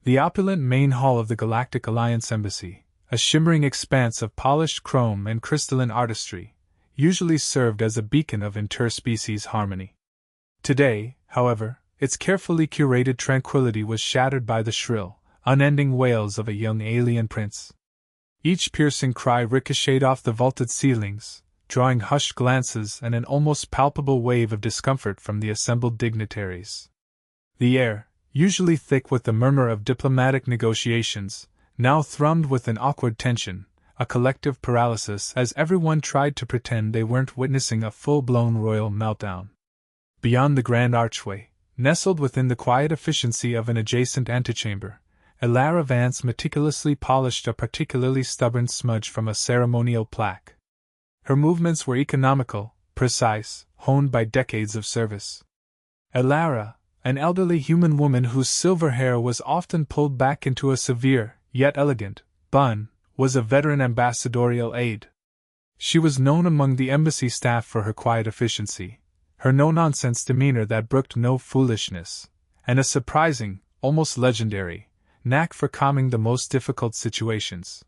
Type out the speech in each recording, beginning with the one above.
The opulent main hall of the Galactic Alliance Embassy, a shimmering expanse of polished chrome and crystalline artistry, usually served as a beacon of interspecies harmony. Today, however, its carefully curated tranquility was shattered by the shrill, unending wails of a young alien prince. Each piercing cry ricocheted off the vaulted ceilings, drawing hushed glances and an almost palpable wave of discomfort from the assembled dignitaries. The air, usually thick with the murmur of diplomatic negotiations, now thrummed with an awkward tension, a collective paralysis as everyone tried to pretend they weren't witnessing a full-blown royal meltdown. Beyond the grand archway, nestled within the quiet efficiency of an adjacent antechamber, Elara Vance meticulously polished a particularly stubborn smudge from a ceremonial plaque. Her movements were economical, precise, honed by decades of service. Elara, an elderly human woman whose silver hair was often pulled back into a severe, yet elegant, bun, was a veteran ambassadorial aide. She was known among the embassy staff for her quiet efficiency, her no-nonsense demeanor that brooked no foolishness, and a surprising, almost legendary, knack for calming the most difficult situations.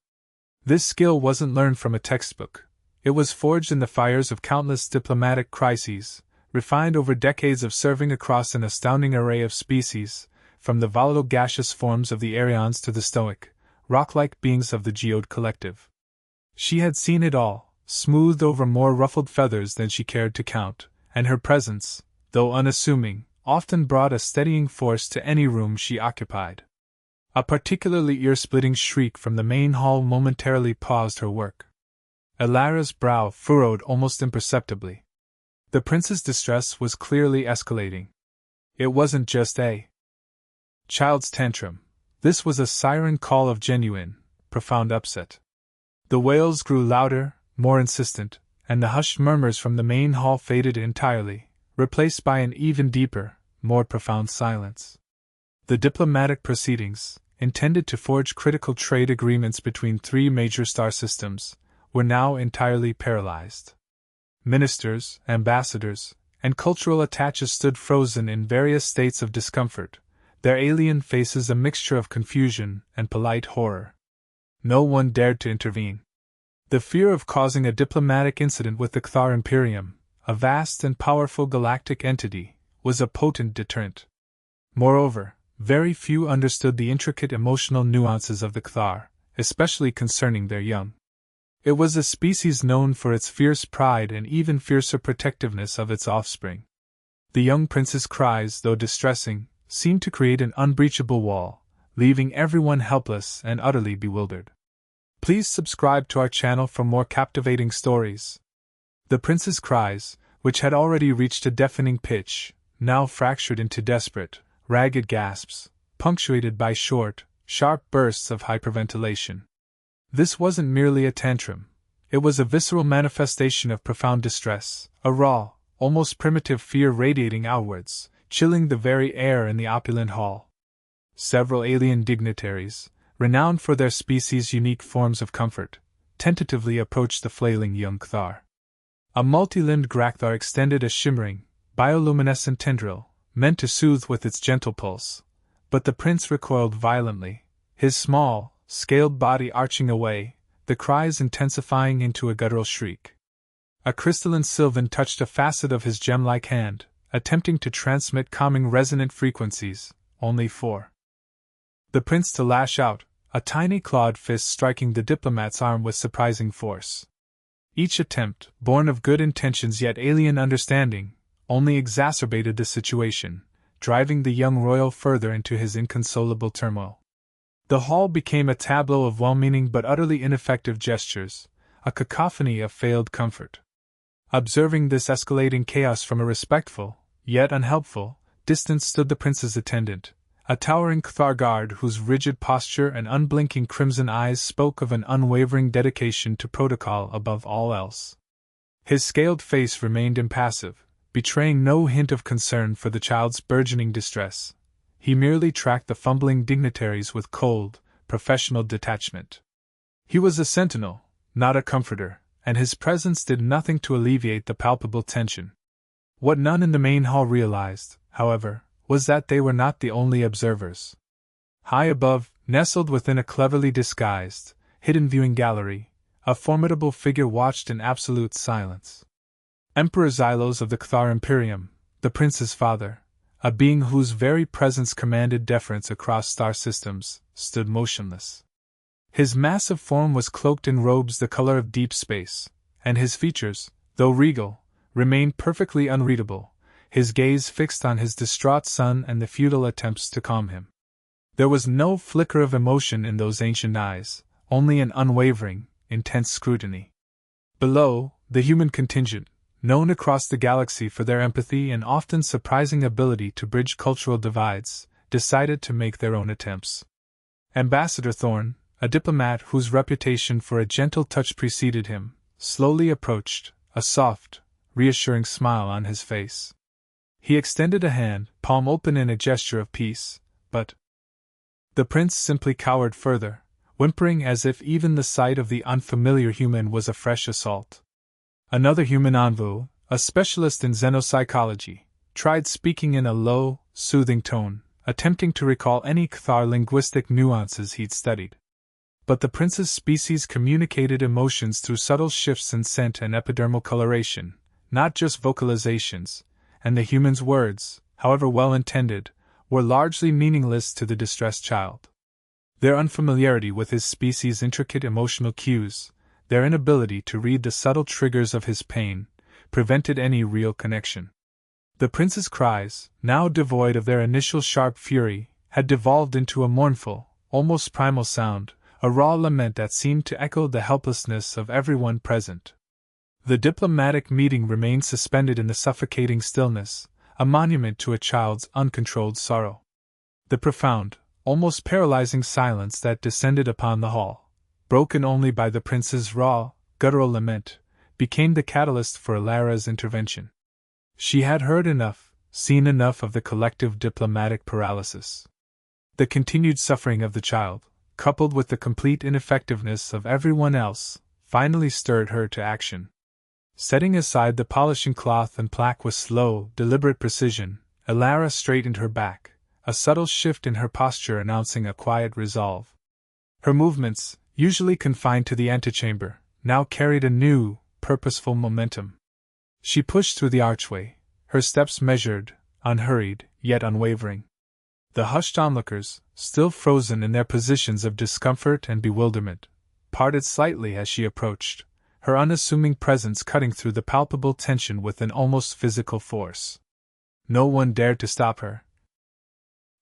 This skill wasn't learned from a textbook. It was forged in the fires of countless diplomatic crises, refined over decades of serving across an astounding array of species, from the volatile gaseous forms of the Aryans to the stoic, rock-like beings of the Geode Collective. She had seen it all, smoothed over more ruffled feathers than she cared to count, and her presence, though unassuming, often brought a steadying force to any room she occupied. A particularly ear-splitting shriek from the main hall momentarily paused her work. Elara's brow furrowed almost imperceptibly. The prince's distress was clearly escalating. It wasn't just a child's tantrum. This was a siren call of genuine, profound upset. The wails grew louder, more insistent, and the hushed murmurs from the main hall faded entirely, replaced by an even deeper, more profound silence. The diplomatic proceedings, intended to forge critical trade agreements between three major star systems, were now entirely paralyzed. Ministers, ambassadors, and cultural attaches stood frozen in various states of discomfort, their alien faces a mixture of confusion and polite horror. No one dared to intervene. The fear of causing a diplomatic incident with the Kthar Imperium, a vast and powerful galactic entity, was a potent deterrent. Moreover, very few understood the intricate emotional nuances of the Kthar, especially concerning their young. It was a species known for its fierce pride and even fiercer protectiveness of its offspring. The young prince's cries, though distressing, seemed to create an unbreachable wall, leaving everyone helpless and utterly bewildered. Please subscribe to our channel for more captivating stories. The prince's cries, which had already reached a deafening pitch, now fractured into desperate, ragged gasps, punctuated by short, sharp bursts of hyperventilation. This wasn't merely a tantrum. It was a visceral manifestation of profound distress, a raw, almost primitive fear radiating outwards, chilling the very air in the opulent hall. Several alien dignitaries, renowned for their species' unique forms of comfort, tentatively approached the flailing young Kthar. A multi-limbed Grakthar extended a shimmering, bioluminescent tendril, meant to soothe with its gentle pulse, but the prince recoiled violently, his small, scaled body arching away, the cries intensifying into a guttural shriek. A crystalline sylvan touched a facet of his gem-like hand, attempting to transmit calming resonant frequencies, only for the prince to lash out, a tiny clawed fist striking the diplomat's arm with surprising force. Each attempt, born of good intentions yet alien understanding, only exacerbated the situation, driving the young royal further into his inconsolable turmoil. The hall became a tableau of well-meaning but utterly ineffective gestures, a cacophony of failed comfort. Observing this escalating chaos from a respectful, yet unhelpful, distance stood the prince's attendant, a towering Kthar guard whose rigid posture and unblinking crimson eyes spoke of an unwavering dedication to protocol above all else. His scaled face remained impassive, betraying no hint of concern for the child's burgeoning distress. He merely tracked the fumbling dignitaries with cold, professional detachment. He was a sentinel, not a comforter, and his presence did nothing to alleviate the palpable tension. What none in the main hall realized, however, was that they were not the only observers. High above, nestled within a cleverly disguised, hidden viewing gallery, a formidable figure watched in absolute silence. Emperor Xylos of the Cthar Imperium, the prince's father, a being whose very presence commanded deference across star systems, stood motionless. His massive form was cloaked in robes the color of deep space, and his features, though regal, remained perfectly unreadable, his gaze fixed on his distraught son and the futile attempts to calm him. There was no flicker of emotion in those ancient eyes, only an unwavering, intense scrutiny. Below, the human contingent, known across the galaxy for their empathy and often surprising ability to bridge cultural divides, decided to make their own attempts. Ambassador Thorn, a diplomat whose reputation for a gentle touch preceded him, slowly approached, a soft, reassuring smile on his face. He extended a hand, palm open in a gesture of peace, but the prince simply cowered further, whimpering as if even the sight of the unfamiliar human was a fresh assault. Another human envoy, a specialist in xenopsychology, tried speaking in a low, soothing tone, attempting to recall any Cthar linguistic nuances he'd studied. But the prince's species communicated emotions through subtle shifts in scent and epidermal coloration, not just vocalizations, and the human's words, however well intended, were largely meaningless to the distressed child. Their unfamiliarity with his species' intricate emotional cues, their inability to read the subtle triggers of his pain, prevented any real connection. The prince's cries, now devoid of their initial sharp fury, had devolved into a mournful, almost primal sound, a raw lament that seemed to echo the helplessness of everyone present. The diplomatic meeting remained suspended in the suffocating stillness, a monument to a child's uncontrolled sorrow. The profound, almost paralyzing silence that descended upon the hall, broken only by the prince's raw, guttural lament, became the catalyst for Alara's intervention. She had heard enough, seen enough of the collective diplomatic paralysis. The continued suffering of the child, coupled with the complete ineffectiveness of everyone else, finally stirred her to action. Setting aside the polishing cloth and plaque with slow, deliberate precision, Alara straightened her back, a subtle shift in her posture announcing a quiet resolve. Her movements, usually confined to the antechamber, now carried a new, purposeful momentum. She pushed through the archway, her steps measured, unhurried, yet unwavering. The hushed onlookers, still frozen in their positions of discomfort and bewilderment, parted slightly as she approached, her unassuming presence cutting through the palpable tension with an almost physical force. No one dared to stop her.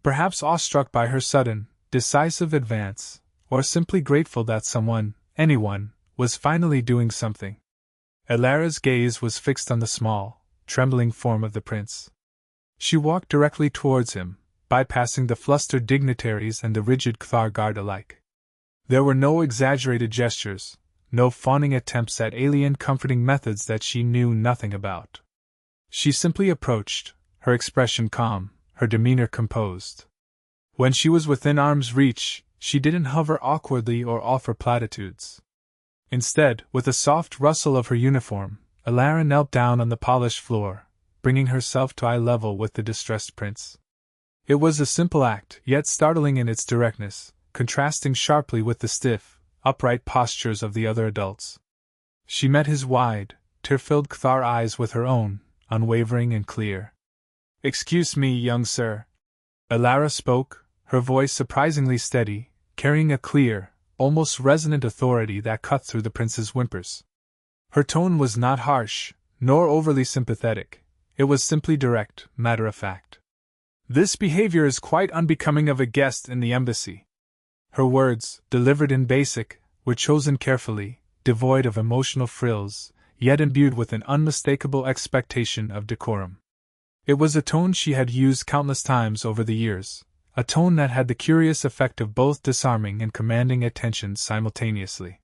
Perhaps awestruck by her sudden, decisive advance, or simply grateful that someone, anyone, was finally doing something. Alara's gaze was fixed on the small, trembling form of the prince. She walked directly towards him, bypassing the flustered dignitaries and the rigid Cthar guard alike. There were no exaggerated gestures, no fawning attempts at alien comforting methods that she knew nothing about. She simply approached, her expression calm, her demeanor composed. When she was within arm's reach, she didn't hover awkwardly or offer platitudes. Instead, with a soft rustle of her uniform, Alara knelt down on the polished floor, bringing herself to eye level with the distressed prince. It was a simple act, yet startling in its directness, contrasting sharply with the stiff, upright postures of the other adults. She met his wide, tear-filled Cthar eyes with her own, unwavering and clear. "Excuse me, young sir." Alara spoke, her voice surprisingly steady, carrying a clear, almost resonant authority that cut through the prince's whimpers. Her tone was not harsh, nor overly sympathetic. It was simply direct, matter-of-fact. "This behavior is quite unbecoming of a guest in the embassy." Her words, delivered in basic, were chosen carefully, devoid of emotional frills, yet imbued with an unmistakable expectation of decorum. It was a tone she had used countless times over the years, a tone that had the curious effect of both disarming and commanding attention simultaneously.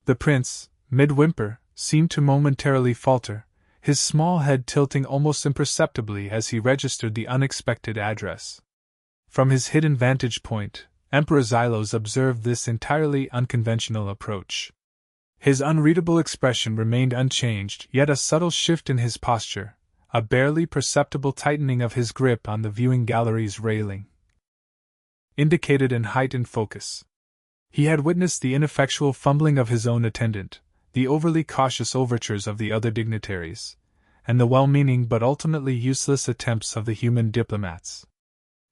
The prince, mid-whimper, seemed to momentarily falter, his small head tilting almost imperceptibly as he registered the unexpected address. From his hidden vantage point, Emperor Xylos observed this entirely unconventional approach. His unreadable expression remained unchanged, yet a subtle shift in his posture, a barely perceptible tightening of his grip on the viewing gallery's railing, indicated in heightened focus. He had witnessed the ineffectual fumbling of his own attendant, the overly cautious overtures of the other dignitaries, and the well-meaning but ultimately useless attempts of the human diplomats.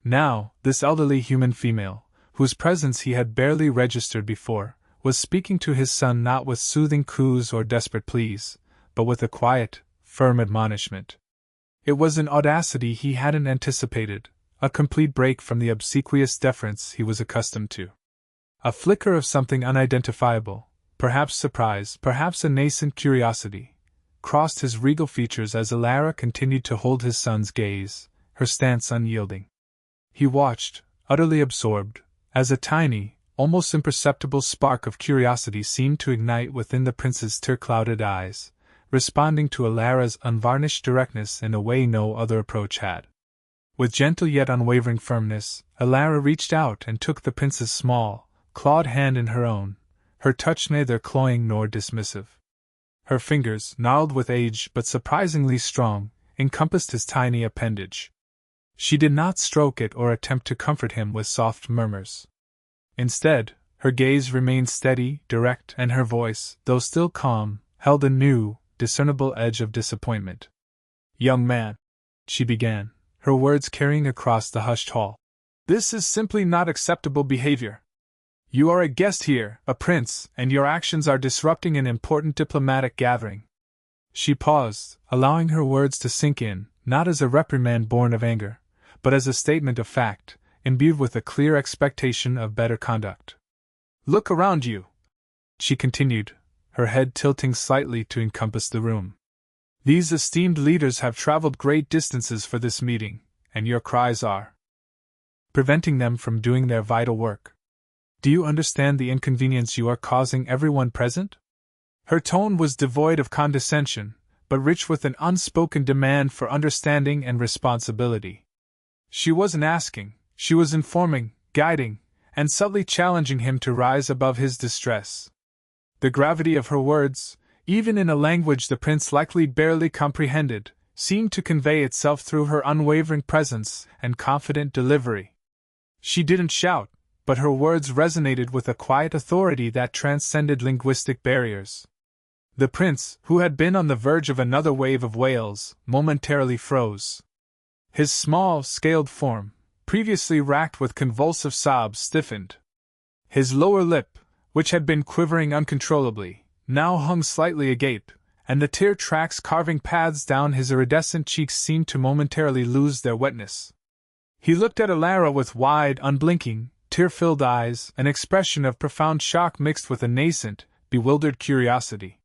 Now, this elderly human female, whose presence he had barely registered before, was speaking to his son not with soothing coos or desperate pleas, but with a quiet, firm admonishment. It was an audacity he hadn't anticipated, a complete break from the obsequious deference he was accustomed to. A flicker of something unidentifiable, perhaps surprise, perhaps a nascent curiosity, crossed his regal features as Alara continued to hold his son's gaze, her stance unyielding. He watched, utterly absorbed, as a tiny, almost imperceptible spark of curiosity seemed to ignite within the prince's tear-clouded eyes, responding to Alara's unvarnished directness in a way no other approach had. With gentle yet unwavering firmness, Alara reached out and took the prince's small, clawed hand in her own, her touch neither cloying nor dismissive. Her fingers, gnarled with age but surprisingly strong, encompassed his tiny appendage. She did not stroke it or attempt to comfort him with soft murmurs. Instead, her gaze remained steady, direct, and her voice, though still calm, held a new, discernible edge of disappointment. "Young man," she began, her words carrying across the hushed hall, "this is simply not acceptable behavior. You are a guest here, a prince, and your actions are disrupting an important diplomatic gathering." She paused, allowing her words to sink in, not as a reprimand born of anger, but as a statement of fact, imbued with a clear expectation of better conduct. "Look around you," she continued, her head tilting slightly to encompass the room. "These esteemed leaders have traveled great distances for this meeting, and your cries are preventing them from doing their vital work. Do you understand the inconvenience you are causing everyone present?" Her tone was devoid of condescension, but rich with an unspoken demand for understanding and responsibility. She wasn't asking, she was informing, guiding, and subtly challenging him to rise above his distress. The gravity of her words, even in a language the prince likely barely comprehended, seemed to convey itself through her unwavering presence and confident delivery. She didn't shout, but her words resonated with a quiet authority that transcended linguistic barriers. The prince, who had been on the verge of another wave of wails, momentarily froze. His small, scaled form, previously racked with convulsive sobs, stiffened. His lower lip, which had been quivering uncontrollably, now hung slightly agape, and the tear tracks carving paths down his iridescent cheeks seemed to momentarily lose their wetness. He looked at Alara with wide, unblinking, tear-filled eyes, an expression of profound shock mixed with a nascent, bewildered curiosity.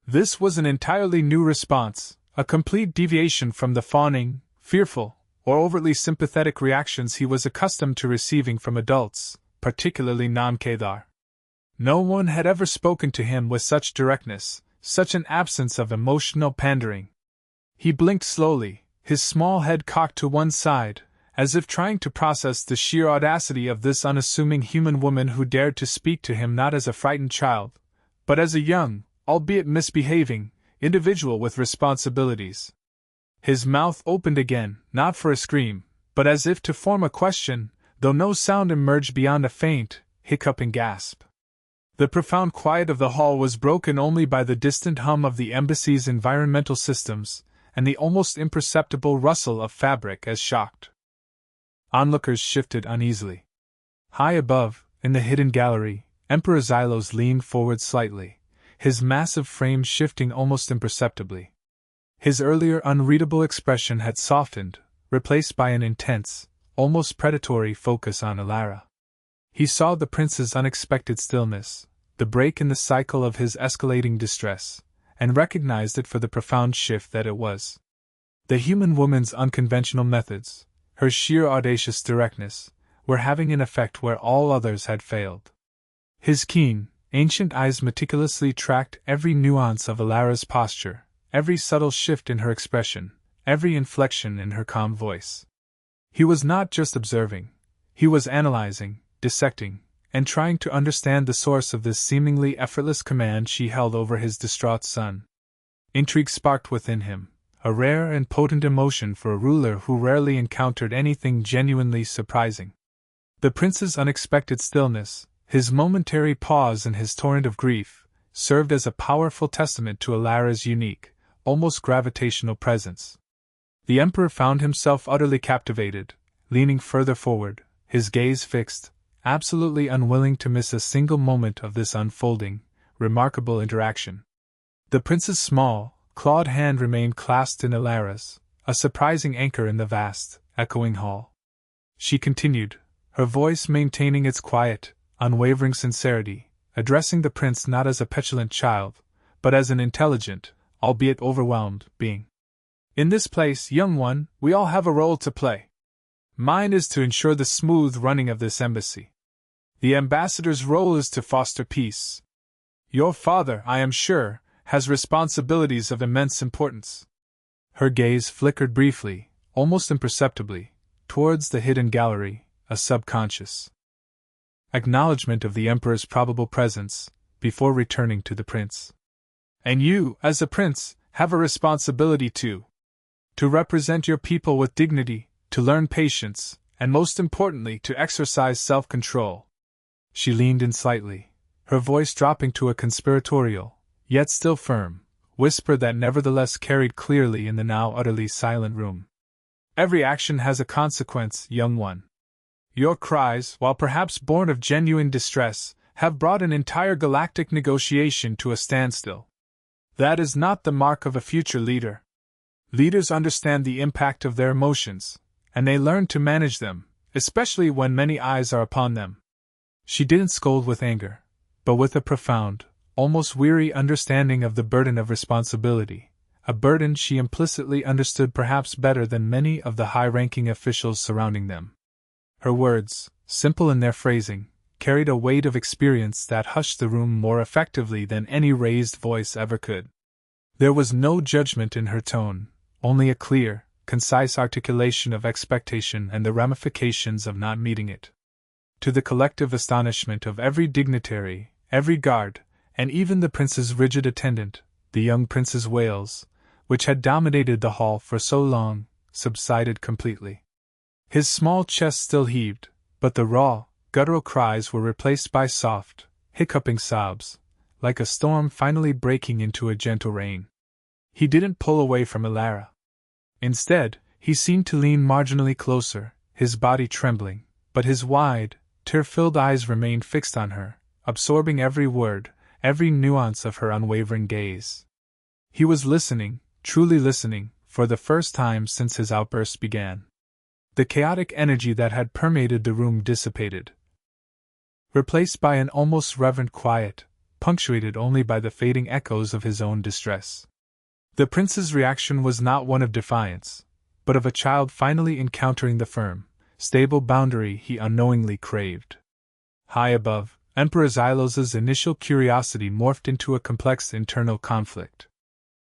This was an entirely new response, a complete deviation from the fawning, fearful, or overtly sympathetic reactions he was accustomed to receiving from adults, particularly non-Kedar. No one had ever spoken to him with such directness, such an absence of emotional pandering. He blinked slowly, his small head cocked to one side, as if trying to process the sheer audacity of this unassuming human woman who dared to speak to him not as a frightened child, but as a young, albeit misbehaving, individual with responsibilities. His mouth opened again, not for a scream, but as if to form a question, though no sound emerged beyond a faint, hiccuping gasp. The profound quiet of the hall was broken only by the distant hum of the embassy's environmental systems, and the almost imperceptible rustle of fabric as shocked onlookers shifted uneasily. High above, in the hidden gallery, Emperor Xylos leaned forward slightly, his massive frame shifting almost imperceptibly. His earlier unreadable expression had softened, replaced by an intense, almost predatory focus on Alara. He saw the prince's unexpected stillness, the break in the cycle of his escalating distress, and recognized it for the profound shift that it was. The human woman's unconventional methods, her sheer audacious directness, were having an effect where all others had failed. His keen, ancient eyes meticulously tracked every nuance of Alara's posture, every subtle shift in her expression, every inflection in her calm voice. He was not just observing, he was analyzing, dissecting, and trying to understand the source of this seemingly effortless command she held over his distraught son. Intrigue sparked within him, a rare and potent emotion for a ruler who rarely encountered anything genuinely surprising. The prince's unexpected stillness, his momentary pause and his torrent of grief, served as a powerful testament to Alara's unique, almost gravitational presence. The emperor found himself utterly captivated, leaning further forward, his gaze fixed, absolutely unwilling to miss a single moment of this unfolding, remarkable interaction. The prince's small, clawed hand remained clasped in Alara's, a surprising anchor in the vast, echoing hall. She continued, her voice maintaining its quiet, unwavering sincerity, addressing the prince not as a petulant child, but as an intelligent, albeit overwhelmed, being. In this place, young one, we all have a role to play. Mine is to ensure the smooth running of this embassy. The ambassador's role is to foster peace. Your father, I am sure, has responsibilities of immense importance. Her gaze flickered briefly, almost imperceptibly, towards the hidden gallery, a subconscious acknowledgement of the emperor's probable presence, before returning to the prince. And you, as a prince, have a responsibility too. To represent your people with dignity, to learn patience, and most importantly to exercise self-control. She leaned in slightly, her voice dropping to a conspiratorial, yet still firm, whisper that nevertheless carried clearly in the now utterly silent room. Every action has a consequence, young one. Your cries, while perhaps born of genuine distress, have brought an entire galactic negotiation to a standstill. That is not the mark of a future leader. Leaders understand the impact of their emotions, and they learn to manage them, especially when many eyes are upon them. She didn't scold with anger, but with a profound, almost weary understanding of the burden of responsibility, a burden she implicitly understood perhaps better than many of the high-ranking officials surrounding them. Her words, simple in their phrasing, carried a weight of experience that hushed the room more effectively than any raised voice ever could. There was no judgment in her tone, only a clear, concise articulation of expectation and the ramifications of not meeting it. To the collective astonishment of every dignitary, every guard, and even the prince's rigid attendant, the young prince's wails, which had dominated the hall for so long, subsided completely. His small chest still heaved, but the raw, guttural cries were replaced by soft, hiccuping sobs, like a storm finally breaking into a gentle rain. He didn't pull away from Alara. Instead, he seemed to lean marginally closer, his body trembling, but his wide, tear-filled eyes remained fixed on her, absorbing every word, every nuance of her unwavering gaze. He was listening, truly listening, for the first time since his outburst began. The chaotic energy that had permeated the room dissipated, replaced by an almost reverent quiet, punctuated only by the fading echoes of his own distress. The prince's reaction was not one of defiance, but of a child finally encountering the firm, stable boundary he unknowingly craved. High above, Emperor Xylos's initial curiosity morphed into a complex internal conflict.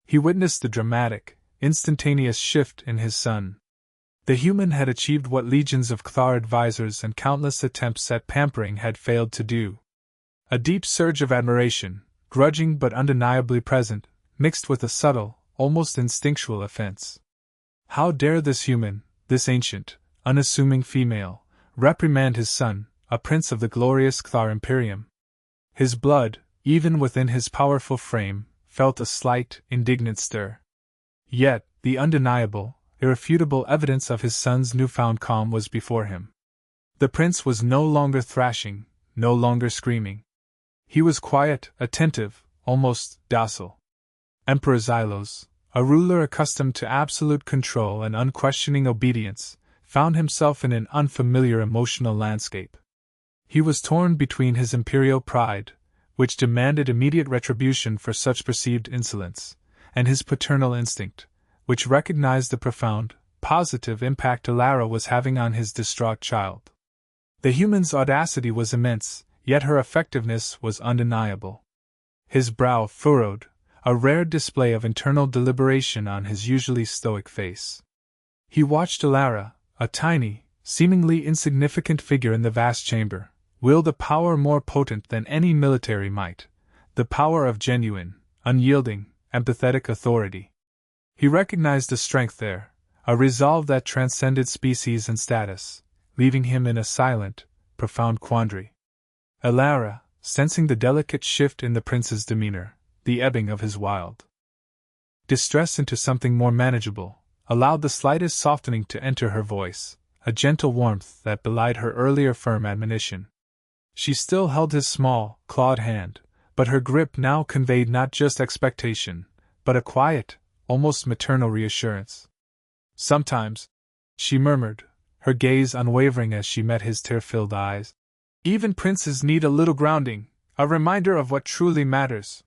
He witnessed the dramatic, instantaneous shift in his son. The human had achieved what legions of Cthar advisors and countless attempts at pampering had failed to do. A deep surge of admiration, grudging but undeniably present, mixed with a subtle, almost instinctual offense. How dare this human, this ancient, unassuming female, reprimand his son, a prince of the glorious Cthar Imperium? His blood, even within his powerful frame, felt a slight, indignant stir. Yet, the undeniable, irrefutable evidence of his son's newfound calm was before him. The prince was no longer thrashing, no longer screaming. He was quiet, attentive, almost docile. Emperor Xylos, a ruler accustomed to absolute control and unquestioning obedience, found himself in an unfamiliar emotional landscape. He was torn between his imperial pride, which demanded immediate retribution for such perceived insolence, and his paternal instinct, which recognized the profound, positive impact Alara was having on his distraught child. The human's audacity was immense, yet her effectiveness was undeniable. His brow furrowed, a rare display of internal deliberation on his usually stoic face. He watched Alara, a tiny, seemingly insignificant figure in the vast chamber, wield a power more potent than any military might, the power of genuine, unyielding, empathetic authority. He recognized a strength there, a resolve that transcended species and status, leaving him in a silent, profound quandary. Elara, sensing the delicate shift in the prince's demeanor, the ebbing of his wild distress into something more manageable, allowed the slightest softening to enter her voice, a gentle warmth that belied her earlier firm admonition. She still held his small, clawed hand, but her grip now conveyed not just expectation, but a quiet, almost maternal reassurance. "Sometimes," she murmured, her gaze unwavering as she met his tear-filled eyes, "even princes need a little grounding, a reminder of what truly matters."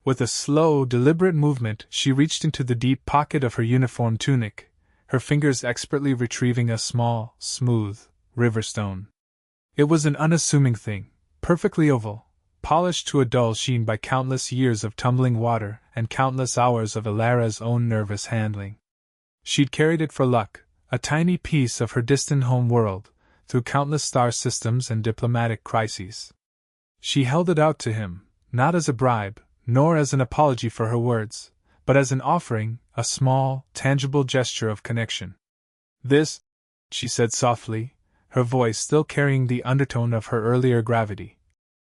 With a slow, deliberate movement, she reached into the deep pocket of her uniform tunic, her fingers expertly retrieving a small, smooth, river stone. It was an unassuming thing, perfectly oval, polished to a dull sheen by countless years of tumbling water and countless hours of Elara's own nervous handling. She'd carried it for luck, a tiny piece of her distant home world, through countless star systems and diplomatic crises. She held it out to him, not as a bribe, nor as an apology for her words, but as an offering, a small, tangible gesture of connection. "This," she said softly, her voice still carrying the undertone of her earlier gravity,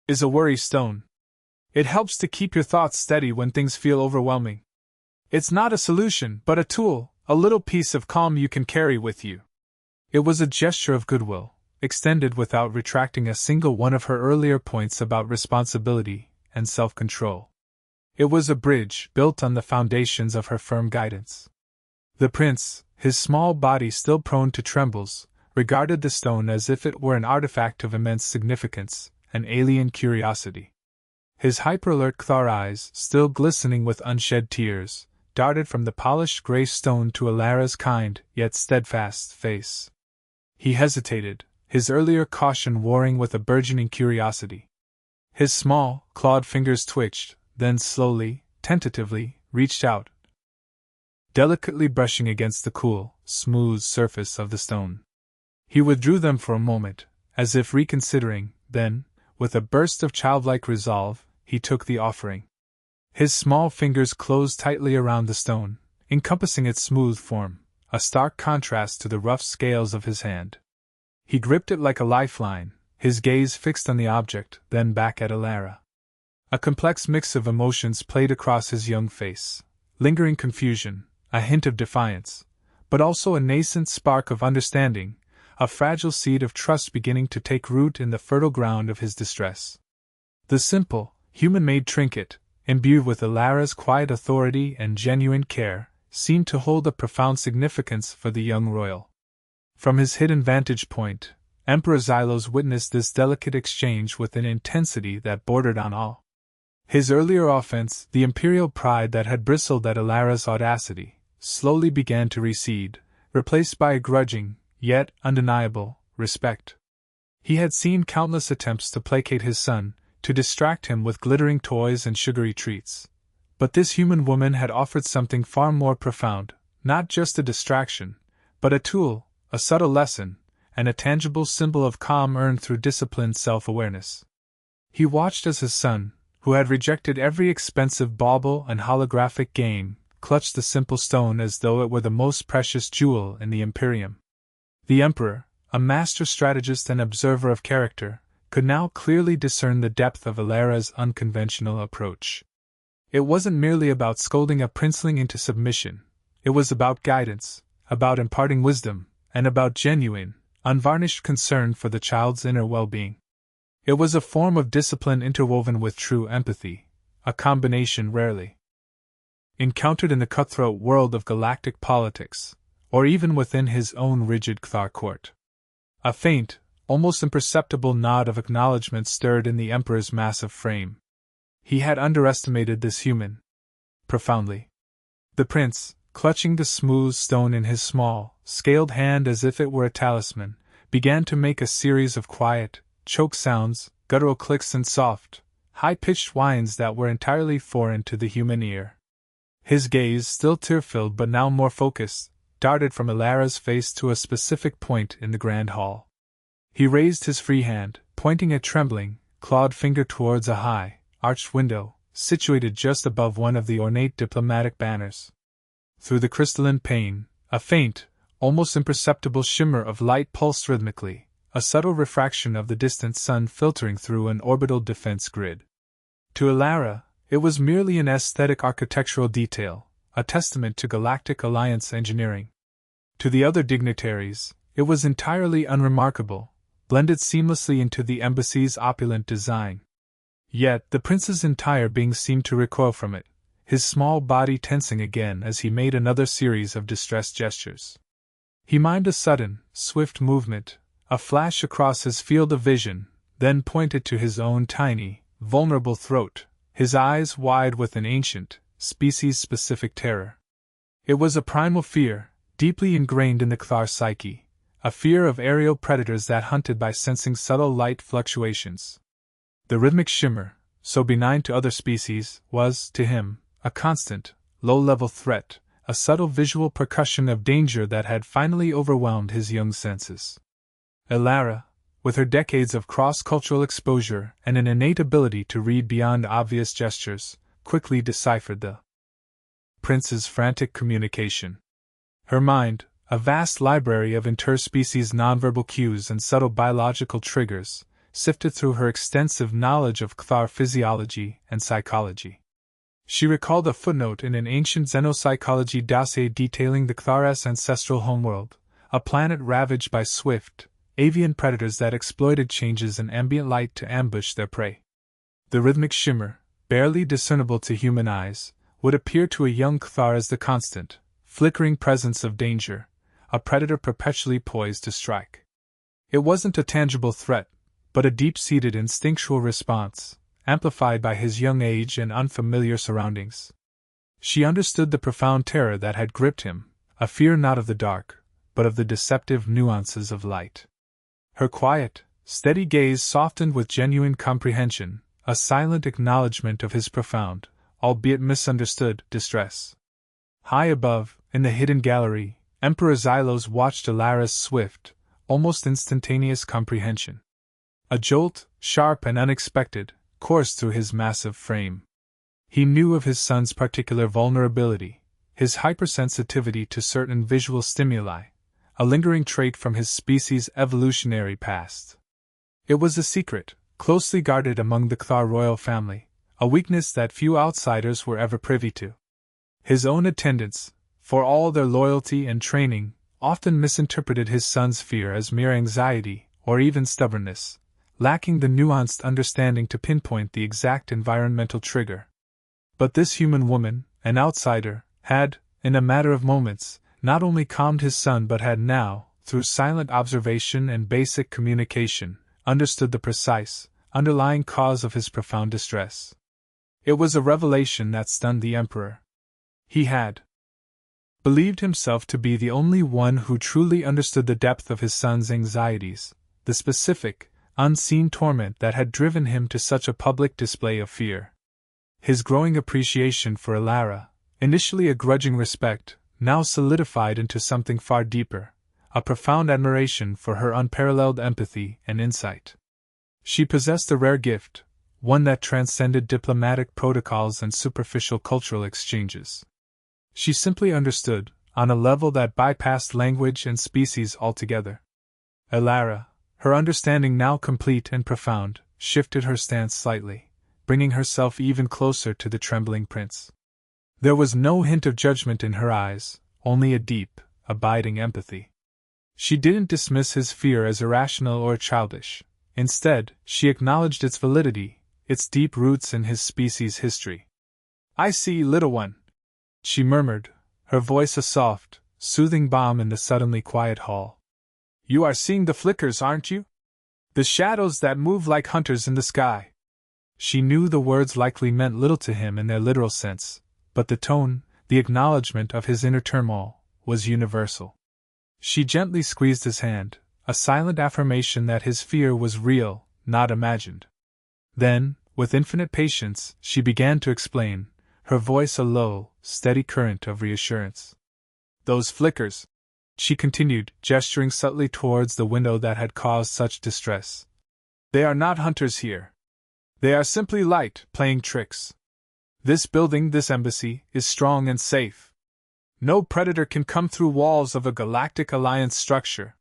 "is a worry stone. It helps to keep your thoughts steady when things feel overwhelming. It's not a solution, but a tool, a little piece of calm you can carry with you." It was a gesture of goodwill, extended without retracting a single one of her earlier points about responsibility and self-control. It was a bridge built on the foundations of her firm guidance. The prince, his small body still prone to trembles, regarded the stone as if it were an artifact of immense significance, an alien curiosity. His hyper-alert Kthar eyes, still glistening with unshed tears, darted from the polished gray stone to Elara's kind yet steadfast face. He hesitated, his earlier caution warring with a burgeoning curiosity. His small, clawed fingers twitched, then slowly, tentatively, reached out, delicately brushing against the cool, smooth surface of the stone. He withdrew them for a moment, as if reconsidering, then, with a burst of childlike resolve, he took the offering. His small fingers closed tightly around the stone, encompassing its smooth form, a stark contrast to the rough scales of his hand. He gripped it like a lifeline, his gaze fixed on the object, then back at Elara. A complex mix of emotions played across his young face, lingering confusion, a hint of defiance, but also a nascent spark of understanding, a fragile seed of trust beginning to take root in the fertile ground of his distress. The simple, human-made trinket, imbued with Elara's quiet authority and genuine care, seemed to hold a profound significance for the young royal. From his hidden vantage point, Emperor Xylos witnessed this delicate exchange with an intensity that bordered on awe. His earlier offense, the imperial pride that had bristled at Elara's audacity, slowly began to recede, replaced by a grudging, yet undeniable, respect. He had seen countless attempts to placate his son, to distract him with glittering toys and sugary treats. But this human woman had offered something far more profound, not just a distraction, but a tool, a subtle lesson, and a tangible symbol of calm earned through disciplined self-awareness. He watched as his son, who had rejected every expensive bauble and holographic game, clutched the simple stone as though it were the most precious jewel in the Imperium. The Emperor, a master strategist and observer of character, could now clearly discern the depth of Elara's unconventional approach. It wasn't merely about scolding a princeling into submission, it was about guidance, about imparting wisdom, and about genuine, unvarnished concern for the child's inner well-being. It was a form of discipline interwoven with true empathy, a combination rarely encountered in the cutthroat world of galactic politics, or even within his own rigid Kthar court. A faint, almost imperceptible nod of acknowledgement stirred in the Emperor's massive frame. He had underestimated this human. Profoundly. The prince, clutching the smooth stone in his small, scaled hand as if it were a talisman, began to make a series of quiet, choke sounds, guttural clicks and soft, high-pitched whines that were entirely foreign to the human ear. His gaze, still tear-filled but now more focused, darted from Elara's face to a specific point in the grand hall. He raised his free hand, pointing a trembling, clawed finger towards a high, arched window, situated just above one of the ornate diplomatic banners. Through the crystalline pane, a faint, almost imperceptible shimmer of light pulsed rhythmically, a subtle refraction of the distant sun filtering through an orbital defense grid. To Elara, it was merely an aesthetic architectural detail, a testament to Galactic Alliance engineering. To the other dignitaries, it was entirely unremarkable, blended seamlessly into the embassy's opulent design. Yet the prince's entire being seemed to recoil from it, his small body tensing again as he made another series of distressed gestures. He mimed a sudden, swift movement, a flash across his field of vision, then pointed to his own tiny, vulnerable throat, his eyes wide with an ancient, species-specific terror. It was a primal fear, deeply ingrained in the Kthar psyche, a fear of aerial predators that hunted by sensing subtle light fluctuations. The rhythmic shimmer, so benign to other species, was, to him, a constant, low-level threat, a subtle visual percussion of danger that had finally overwhelmed his young senses. Elara, with her decades of cross-cultural exposure and an innate ability to read beyond obvious gestures, quickly deciphered the prince's frantic communication. Her mind, a vast library of interspecies nonverbal cues and subtle biological triggers, sifted through her extensive knowledge of Kthar physiology and psychology. She recalled a footnote in an ancient xenopsychology dossier detailing the Kthar's ancestral homeworld, a planet ravaged by swift, avian predators that exploited changes in ambient light to ambush their prey. The rhythmic shimmer, barely discernible to human eyes, would appear to a young Kthar as the constant, flickering presence of danger, a predator perpetually poised to strike. It wasn't a tangible threat, but a deep-seated instinctual response, amplified by his young age and unfamiliar surroundings. She understood the profound terror that had gripped him, a fear not of the dark, but of the deceptive nuances of light. Her quiet, steady gaze softened with genuine comprehension, a silent acknowledgment of his profound, albeit misunderstood, distress. High above, in the hidden gallery, Emperor Xylos watched Elara's swift, almost instantaneous comprehension. A jolt, sharp and unexpected, coursed through his massive frame. He knew of his son's particular vulnerability, his hypersensitivity to certain visual stimuli, a lingering trait from his species' evolutionary past. It was a secret, closely guarded among the Kthar royal family, a weakness that few outsiders were ever privy to. His own attendants, for all their loyalty and training, often misinterpreted his son's fear as mere anxiety or even stubbornness, lacking the nuanced understanding to pinpoint the exact environmental trigger. But this human woman, an outsider, had, in a matter of moments, not only calmed his son but had now, through silent observation and basic communication, understood the precise, underlying cause of his profound distress. It was a revelation that stunned the Emperor. He had believed himself to be the only one who truly understood the depth of his son's anxieties, the specific, unseen torment that had driven him to such a public display of fear. His growing appreciation for Elara, initially a grudging respect, now solidified into something far deeper, a profound admiration for her unparalleled empathy and insight. She possessed a rare gift, one that transcended diplomatic protocols and superficial cultural exchanges. She simply understood, on a level that bypassed language and species altogether. Elara, her understanding now complete and profound, shifted her stance slightly, bringing herself even closer to the trembling prince. There was no hint of judgment in her eyes, only a deep, abiding empathy. She didn't dismiss his fear as irrational or childish. Instead, she acknowledged its validity, its deep roots in his species' history. "I see, little one," she murmured, her voice a soft, soothing balm in the suddenly quiet hall. "You are seeing the flickers, aren't you? The shadows that move like hunters in the sky." She knew the words likely meant little to him in their literal sense, but the tone, the acknowledgment of his inner turmoil, was universal. She gently squeezed his hand, a silent affirmation that his fear was real, not imagined. Then, with infinite patience, she began to explain, her voice a low, steady current of reassurance. "Those flickers," she continued, gesturing subtly towards the window that had caused such distress. "They are not hunters here. They are simply light, playing tricks. This building, this embassy, is strong and safe. No predator can come through walls of a Galactic Alliance structure.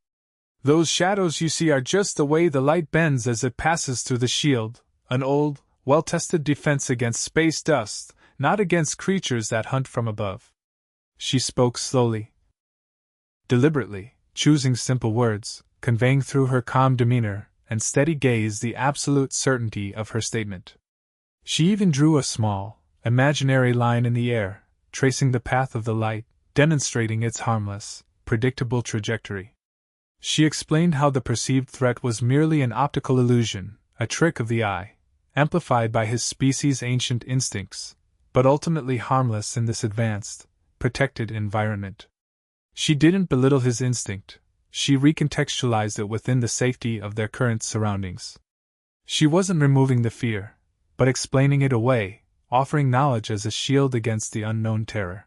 Those shadows you see are just the way the light bends as it passes through the shield, an old, well-tested defense against space dust, not against creatures that hunt from above. She spoke slowly, deliberately, choosing simple words, conveying through her calm demeanor and steady gaze the absolute certainty of her statement. She even drew a small, imaginary line in the air, tracing the path of the light, demonstrating its harmless, predictable trajectory. She explained how the perceived threat was merely an optical illusion, a trick of the eye, amplified by his species' ancient instincts, but ultimately harmless in this advanced, protected environment. She didn't belittle his instinct, she recontextualized it within the safety of their current surroundings. She wasn't removing the fear, but explaining it away, offering knowledge as a shield against the unknown terror.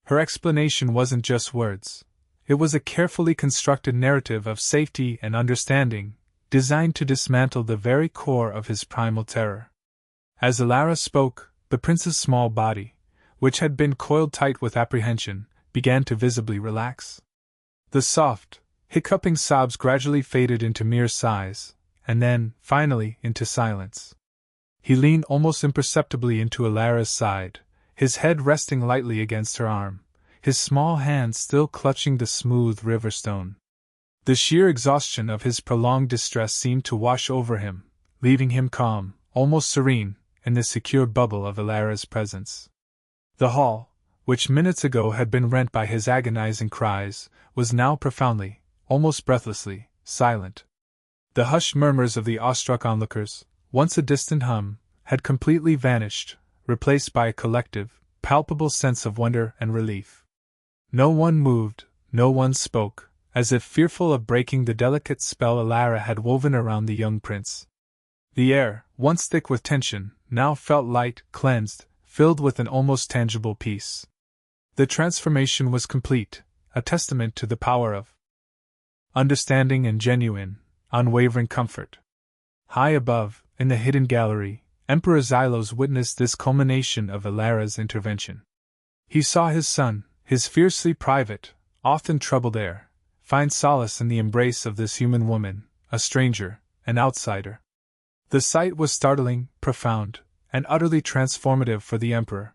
Her explanation wasn't just words. It was a carefully constructed narrative of safety and understanding, designed to dismantle the very core of his primal terror. As Alara spoke, the prince's small body, which had been coiled tight with apprehension, began to visibly relax. The soft, hiccuping sobs gradually faded into mere sighs, and then, finally, into silence. He leaned almost imperceptibly into Alara's side, his head resting lightly against her arm, his small hand still clutching the smooth river stone. The sheer exhaustion of his prolonged distress seemed to wash over him, leaving him calm, almost serene, in the secure bubble of Alara's presence. The hall, which minutes ago had been rent by his agonizing cries, was now profoundly, almost breathlessly, silent. The hushed murmurs of the awestruck onlookers, once a distant hum, had completely vanished, replaced by a collective, palpable sense of wonder and relief. No one moved, no one spoke, as if fearful of breaking the delicate spell Alara had woven around the young prince. The air, once thick with tension, now felt light, cleansed, filled with an almost tangible peace. The transformation was complete, a testament to the power of understanding and genuine, unwavering comfort. High above, in the hidden gallery, Emperor Xylos witnessed this culmination of Alara's intervention. He saw his son, his fiercely private, often troubled heir, find solace in the embrace of this human woman, a stranger, an outsider. The sight was startling, profound, and utterly transformative for the emperor.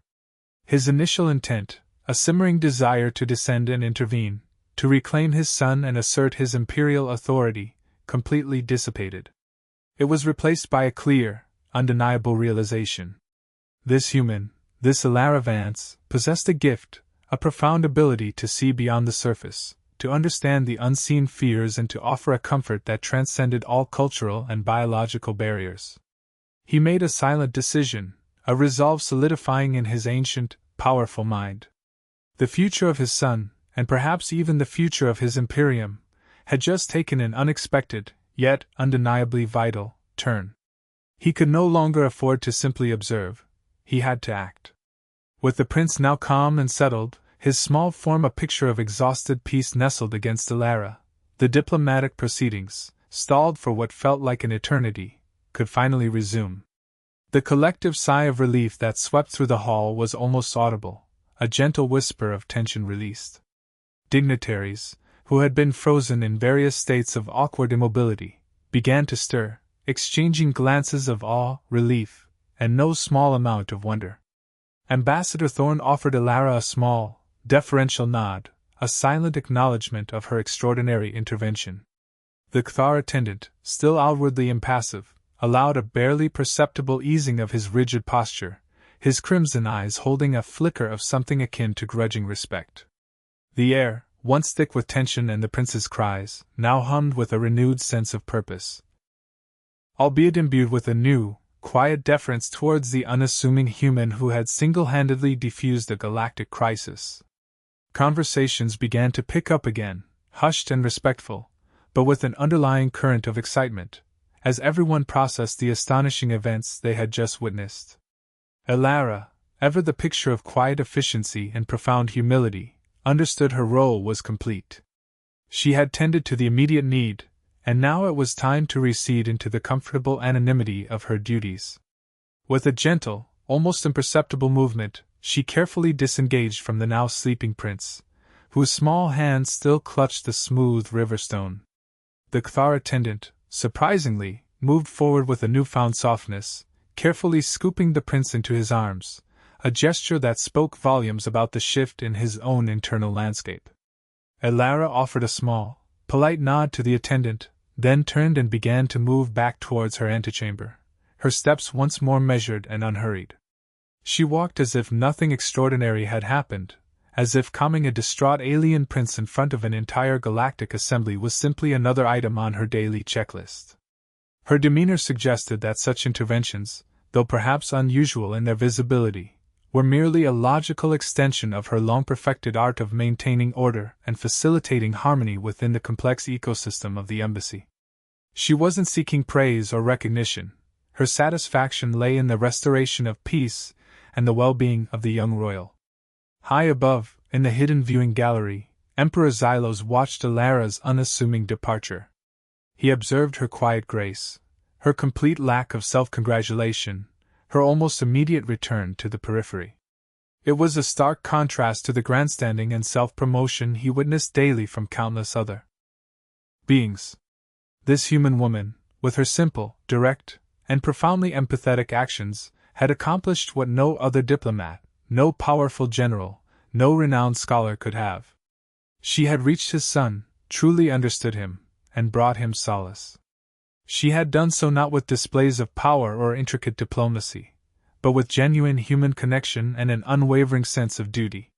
His initial intent, a simmering desire to descend and intervene, to reclaim his son and assert his imperial authority, completely dissipated. It was replaced by a clear, undeniable realization. This human, this Alara Vance, possessed a gift, a profound ability to see beyond the surface, to understand the unseen fears and to offer a comfort that transcended all cultural and biological barriers. He made a silent decision, a resolve solidifying in his ancient, powerful mind. The future of his son, and perhaps even the future of his imperium, had just taken an unexpected, yet undeniably vital, turn. He could no longer afford to simply observe, he had to act. With the prince now calm and settled, his small form a picture of exhausted peace nestled against Alara, the diplomatic proceedings, stalled for what felt like an eternity, could finally resume. The collective sigh of relief that swept through the hall was almost audible, a gentle whisper of tension released. Dignitaries, who had been frozen in various states of awkward immobility, began to stir, exchanging glances of awe, relief, and no small amount of wonder. Ambassador Thorn offered Alara a small, deferential nod, a silent acknowledgement of her extraordinary intervention. The Kthar attendant, still outwardly impassive, allowed a barely perceptible easing of his rigid posture, his crimson eyes holding a flicker of something akin to grudging respect. The air, once thick with tension and the prince's cries, now hummed with a renewed sense of purpose. Albeit imbued with a new, quiet deference towards the unassuming human who had single-handedly defused a galactic crisis. Conversations began to pick up again, hushed and respectful, but with an underlying current of excitement, as everyone processed the astonishing events they had just witnessed. Alara, ever the picture of quiet efficiency and profound humility, understood her role was complete. She had tended to the immediate need, and now it was time to recede into the comfortable anonymity of her duties. With a gentle, almost imperceptible movement, she carefully disengaged from the now sleeping prince, whose small hand still clutched the smooth river stone. The Kthar attendant, surprisingly, moved forward with a newfound softness, carefully scooping the prince into his arms, a gesture that spoke volumes about the shift in his own internal landscape. Elara offered a small, polite nod to the attendant, then turned and began to move back towards her antechamber, her steps once more measured and unhurried. She walked as if nothing extraordinary had happened, as if calming a distraught alien prince in front of an entire galactic assembly was simply another item on her daily checklist. Her demeanor suggested that such interventions, though perhaps unusual in their visibility, were merely a logical extension of her long-perfected art of maintaining order and facilitating harmony within the complex ecosystem of the embassy. She wasn't seeking praise or recognition. Her satisfaction lay in the restoration of peace and the well-being of the young royal. High above, in the hidden viewing gallery, Emperor Xylos watched Elara's unassuming departure. He observed her quiet grace, her complete lack of self-congratulation, her almost immediate return to the periphery. It was a stark contrast to the grandstanding and self-promotion he witnessed daily from countless other beings. This human woman, with her simple, direct, and profoundly empathetic actions, had accomplished what no other diplomat, no powerful general, no renowned scholar could have. She had reached his son, truly understood him, and brought him solace. She had done so not with displays of power or intricate diplomacy, but with genuine human connection and an unwavering sense of duty.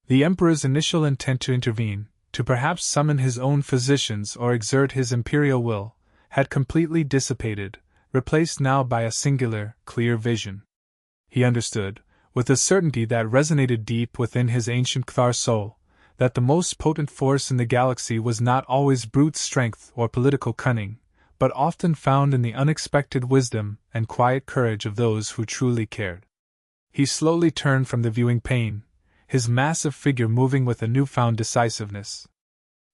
The Emperor's initial intent to intervene, to perhaps summon his own physicians or exert his imperial will, had completely dissipated, replaced now by a singular, clear vision. He understood, with a certainty that resonated deep within his ancient Kthar soul, that the most potent force in the galaxy was not always brute strength or political cunning, but often found in the unexpected wisdom and quiet courage of those who truly cared. He slowly turned from the viewing pane, his massive figure moving with a newfound decisiveness.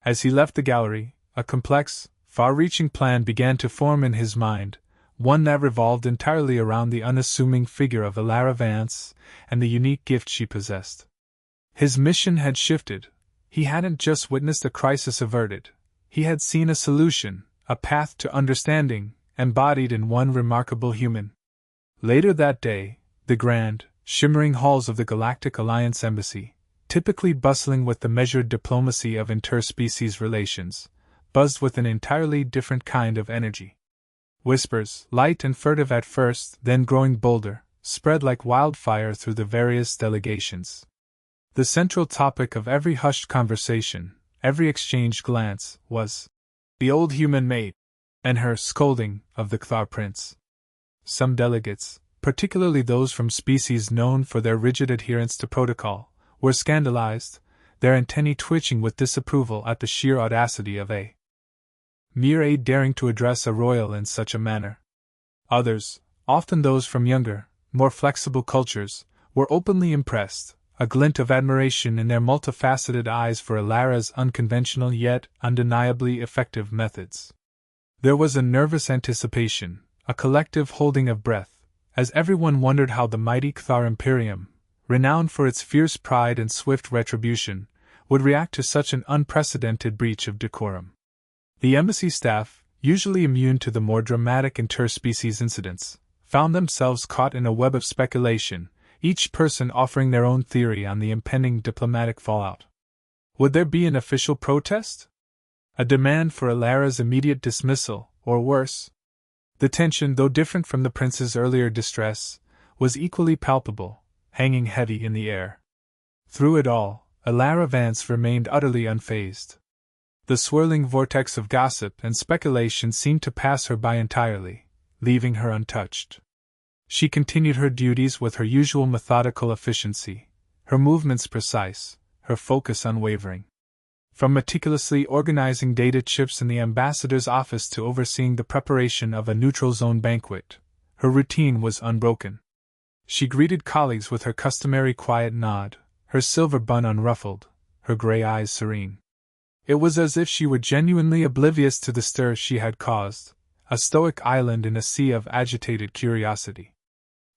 As he left the gallery, a complex, far-reaching plan began to form in his mind, one that revolved entirely around the unassuming figure of Elara Vance and the unique gift she possessed. His mission had shifted. He hadn't just witnessed a crisis averted, he had seen a solution, a path to understanding, embodied in one remarkable human. Later that day, the grand, shimmering halls of the Galactic Alliance Embassy, typically bustling with the measured diplomacy of interspecies relations, buzzed with an entirely different kind of energy. Whispers, light and furtive at first, then growing bolder, spread like wildfire through the various delegations. The central topic of every hushed conversation, every exchanged glance, was the old human Maid, and her scolding of the Kthar prince. Some delegates, particularly those from species known for their rigid adherence to protocol, were scandalized, their antennae twitching with disapproval at the sheer audacity of a mere aide daring to address a royal in such a manner. Others, often those from younger, more flexible cultures, were openly impressed, a glint of admiration in their multifaceted eyes for Elara's unconventional yet undeniably effective methods. There was a nervous anticipation, a collective holding of breath, as everyone wondered how the mighty Kthar Imperium, renowned for its fierce pride and swift retribution, would react to such an unprecedented breach of decorum. The embassy staff, usually immune to the more dramatic interspecies incidents, found themselves caught in a web of speculation, each person offering their own theory on the impending diplomatic fallout. Would there be an official protest? A demand for Elara's immediate dismissal, or worse? The tension, though different from the prince's earlier distress, was equally palpable, hanging heavy in the air. Through it all, Elara Vance remained utterly unfazed. The swirling vortex of gossip and speculation seemed to pass her by entirely, leaving her untouched. She continued her duties with her usual methodical efficiency, her movements precise, her focus unwavering. From meticulously organizing data chips in the ambassador's office to overseeing the preparation of a neutral zone banquet, her routine was unbroken. She greeted colleagues with her customary quiet nod, her silver bun unruffled, her gray eyes serene. It was as if she were genuinely oblivious to the stir she had caused, a stoic island in a sea of agitated curiosity.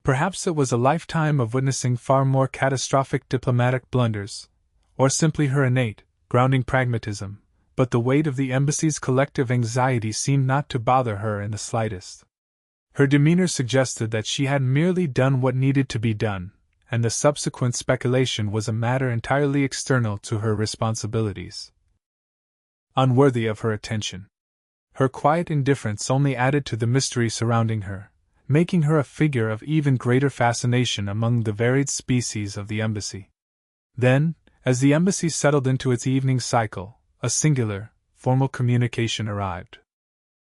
Perhaps it was a lifetime of witnessing far more catastrophic diplomatic blunders, or simply her innate, grounding pragmatism, but the weight of the embassy's collective anxiety seemed not to bother her in the slightest. Her demeanor suggested that she had merely done what needed to be done, and the subsequent speculation was a matter entirely external to her responsibilities. Unworthy of her attention. Her quiet indifference only added to the mystery surrounding her, making her a figure of even greater fascination among the varied species of the embassy. Then, as the embassy settled into its evening cycle, a singular, formal communication arrived.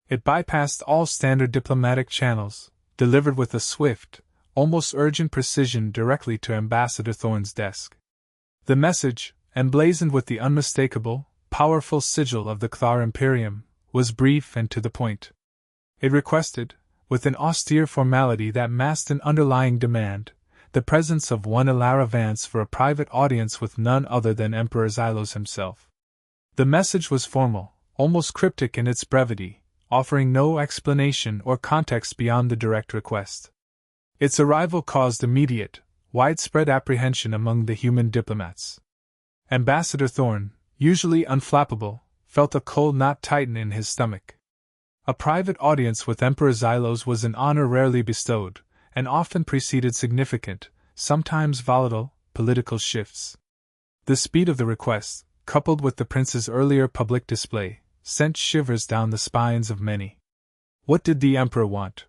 It bypassed all standard diplomatic channels, delivered with a swift, almost urgent precision directly to Ambassador Thorne's desk. The message, emblazoned with the unmistakable, powerful sigil of the Kthar Imperium, was brief and to the point. It requested, with an austere formality that masked an underlying demand, the presence of one Alara Vance for a private audience with none other than Emperor Xylos himself. The message was formal, almost cryptic in its brevity, offering no explanation or context beyond the direct request. Its arrival caused immediate, widespread apprehension among the human diplomats. Ambassador Thorne, usually unflappable, felt a cold knot tighten in his stomach. A private audience with Emperor Xylos was an honor rarely bestowed, and often preceded significant, sometimes volatile, political shifts. The speed of the request, coupled with the prince's earlier public display, sent shivers down the spines of many. What did the emperor want?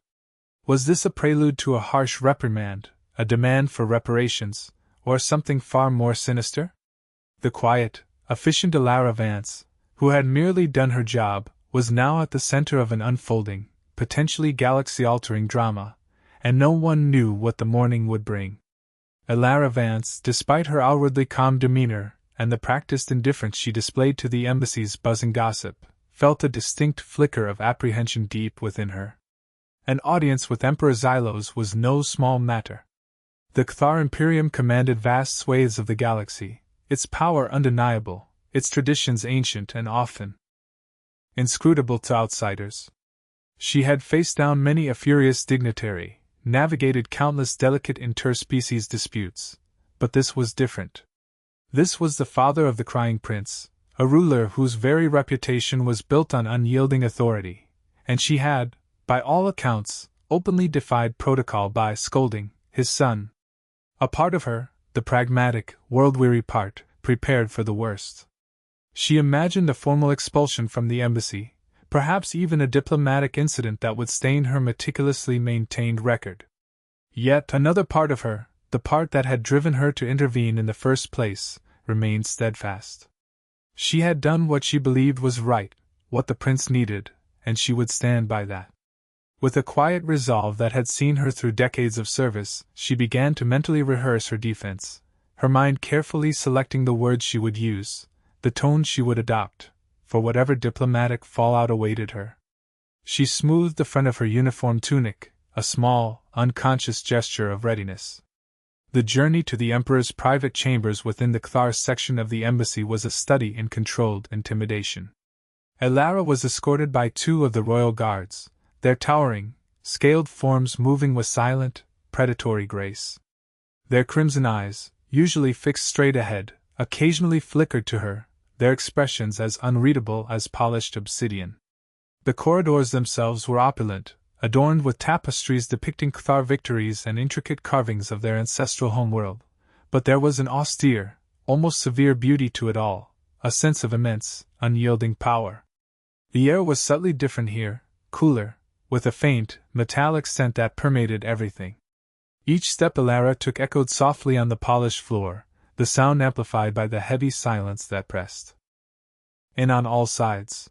Was this a prelude to a harsh reprimand, a demand for reparations, or something far more sinister? The quiet, efficient Alara Vance, who had merely done her job, was now at the center of an unfolding, potentially galaxy-altering drama, and no one knew what the morning would bring. Alara Vance, despite her outwardly calm demeanor and the practiced indifference she displayed to the embassy's buzzing gossip, felt a distinct flicker of apprehension deep within her. An audience with Emperor Xylos was no small matter. The Kthar Imperium commanded vast swathes of the galaxy, its power undeniable, its traditions ancient and often inscrutable to outsiders. She had faced down many a furious dignitary, navigated countless delicate interspecies disputes, but this was different. This was the father of the Crying Prince, a ruler whose very reputation was built on unyielding authority, and she had, by all accounts, openly defied protocol by scolding his son. A part of her, the pragmatic, world-weary part, prepared for the worst. She imagined a formal expulsion from the embassy, perhaps even a diplomatic incident that would stain her meticulously maintained record. Yet another part of her, the part that had driven her to intervene in the first place, remained steadfast. She had done what she believed was right, what the prince needed, and she would stand by that. With a quiet resolve that had seen her through decades of service, she began to mentally rehearse her defense, her mind carefully selecting the words she would use, the tone she would adopt, for whatever diplomatic fallout awaited her. She smoothed the front of her uniform tunic, a small, unconscious gesture of readiness. The journey to the Emperor's private chambers within the Kthar section of the embassy was a study in controlled intimidation. Alara was escorted by two of the royal guards, their towering, scaled forms moving with silent, predatory grace. Their crimson eyes, usually fixed straight ahead, occasionally flickered to her, their expressions as unreadable as polished obsidian. The corridors themselves were opulent, adorned with tapestries depicting Kthar victories and intricate carvings of their ancestral homeworld, but there was an austere, almost severe beauty to it all, a sense of immense, unyielding power. The air was subtly different here, cooler, with a faint, metallic scent that permeated everything. Each step Alara took echoed softly on the polished floor, the sound amplified by the heavy silence that pressed in on all sides.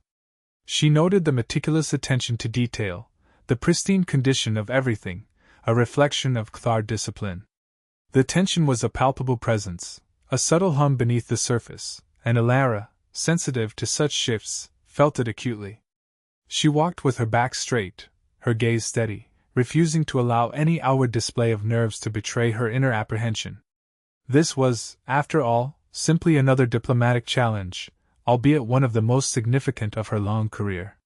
She noted the meticulous attention to detail, the pristine condition of everything, a reflection of Kthar discipline. The tension was a palpable presence, a subtle hum beneath the surface, and Alara, sensitive to such shifts, felt it acutely. She walked with her back straight, her gaze steady, refusing to allow any outward display of nerves to betray her inner apprehension. This was, after all, simply another diplomatic challenge, albeit one of the most significant of her long career.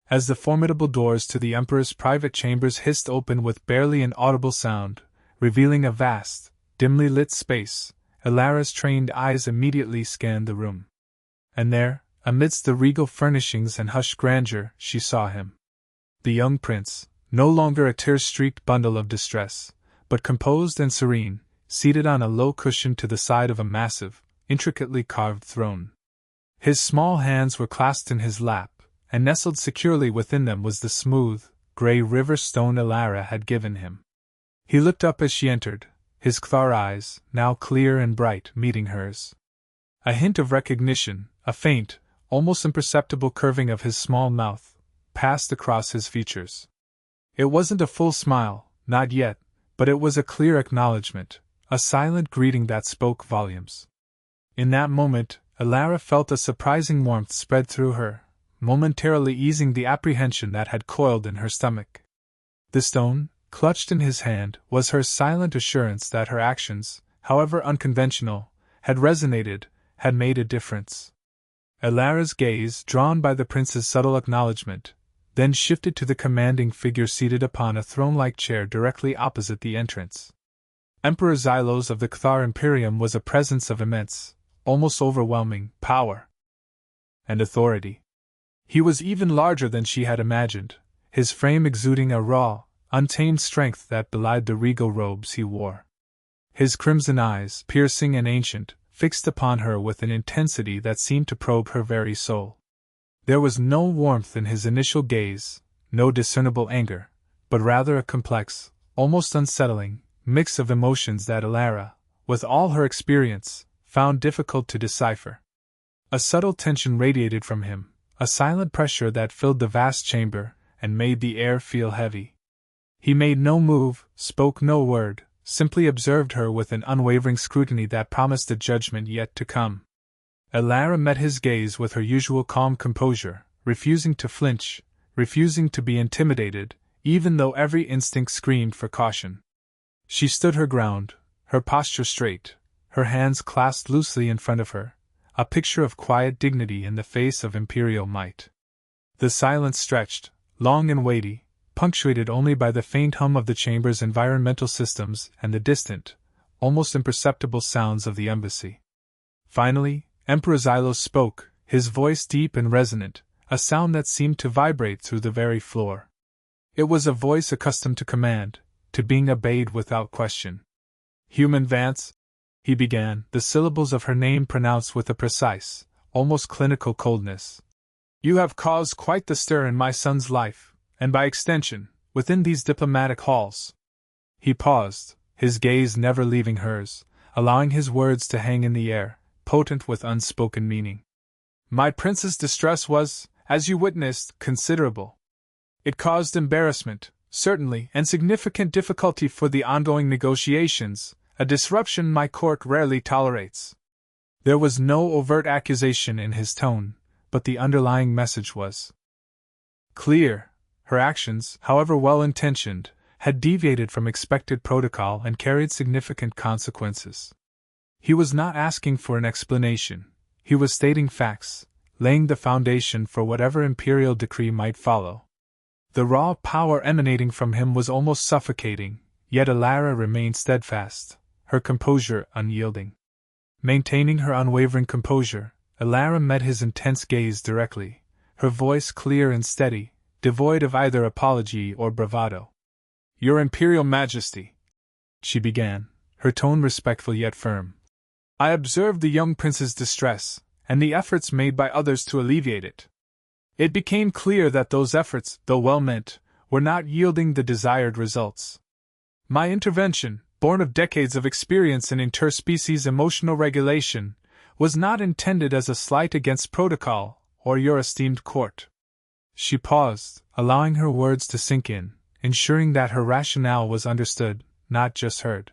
As the formidable doors to the Emperor's private chambers hissed open with barely an audible sound, revealing a vast, dimly lit space, Alara's trained eyes immediately scanned the room. And there, amidst the regal furnishings and hushed grandeur, she saw him. The young prince, no longer a tear-streaked bundle of distress, but composed and serene, seated on a low cushion to the side of a massive, intricately carved throne. His small hands were clasped in his lap, and nestled securely within them was the smooth, grey river stone Elara had given him. He looked up as she entered, his Kthar eyes, now clear and bright, meeting hers. A hint of recognition, a faint, almost imperceptible curving of his small mouth, passed across his features. It wasn't a full smile, not yet, but it was a clear acknowledgement, a silent greeting that spoke volumes. In that moment, Elara felt a surprising warmth spread through her, momentarily easing the apprehension that had coiled in her stomach. The stone, clutched in his hand, was her silent assurance that her actions, however unconventional, had resonated, had made a difference. Elara's gaze, drawn by the prince's subtle acknowledgement, then shifted to the commanding figure seated upon a throne-like chair directly opposite the entrance. Emperor Xylos of the Kthar Imperium was a presence of immense, almost overwhelming, power and authority. He was even larger than she had imagined, his frame exuding a raw, untamed strength that belied the regal robes he wore. His crimson eyes, piercing and ancient, fixed upon her with an intensity that seemed to probe her very soul. There was no warmth in his initial gaze, no discernible anger, but rather a complex, almost unsettling, mix of emotions that Elara, with all her experience, found difficult to decipher. A subtle tension radiated from him, a silent pressure that filled the vast chamber and made the air feel heavy. He made no move, spoke no word, simply observed her with an unwavering scrutiny that promised a judgment yet to come. Elara met his gaze with her usual calm composure, refusing to flinch, refusing to be intimidated, even though every instinct screamed for caution. She stood her ground, her posture straight, her hands clasped loosely in front of her, a picture of quiet dignity in the face of imperial might. The silence stretched, long and weighty, punctuated only by the faint hum of the chamber's environmental systems and the distant, almost imperceptible sounds of the embassy. Finally, Emperor Xylos spoke, his voice deep and resonant, a sound that seemed to vibrate through the very floor. It was a voice accustomed to command, to being obeyed without question. "Human Vance," he began, the syllables of her name pronounced with a precise, almost clinical coldness. "You have caused quite the stir in my son's life, and by extension, within these diplomatic halls." He paused, his gaze never leaving hers, allowing his words to hang in the air, potent with unspoken meaning. "My prince's distress was, as you witnessed, considerable. It caused embarrassment, certainly, and significant difficulty for the ongoing negotiations, a disruption my court rarely tolerates." There was no overt accusation in his tone, but the underlying message was clear. Her actions, however well-intentioned, had deviated from expected protocol and carried significant consequences. He was not asking for an explanation, he was stating facts, laying the foundation for whatever imperial decree might follow. The raw power emanating from him was almost suffocating, yet Elara remained steadfast, her composure unyielding. Maintaining her unwavering composure, Elara met his intense gaze directly, her voice clear and steady, devoid of either apology or bravado. "Your Imperial Majesty," she began, her tone respectful yet firm, "I observed the young prince's distress, and the efforts made by others to alleviate it. It became clear that those efforts, though well-meant, were not yielding the desired results. My intervention, born of decades of experience in interspecies emotional regulation, was not intended as a slight against protocol or your esteemed court." She paused, allowing her words to sink in, ensuring that her rationale was understood, not just heard.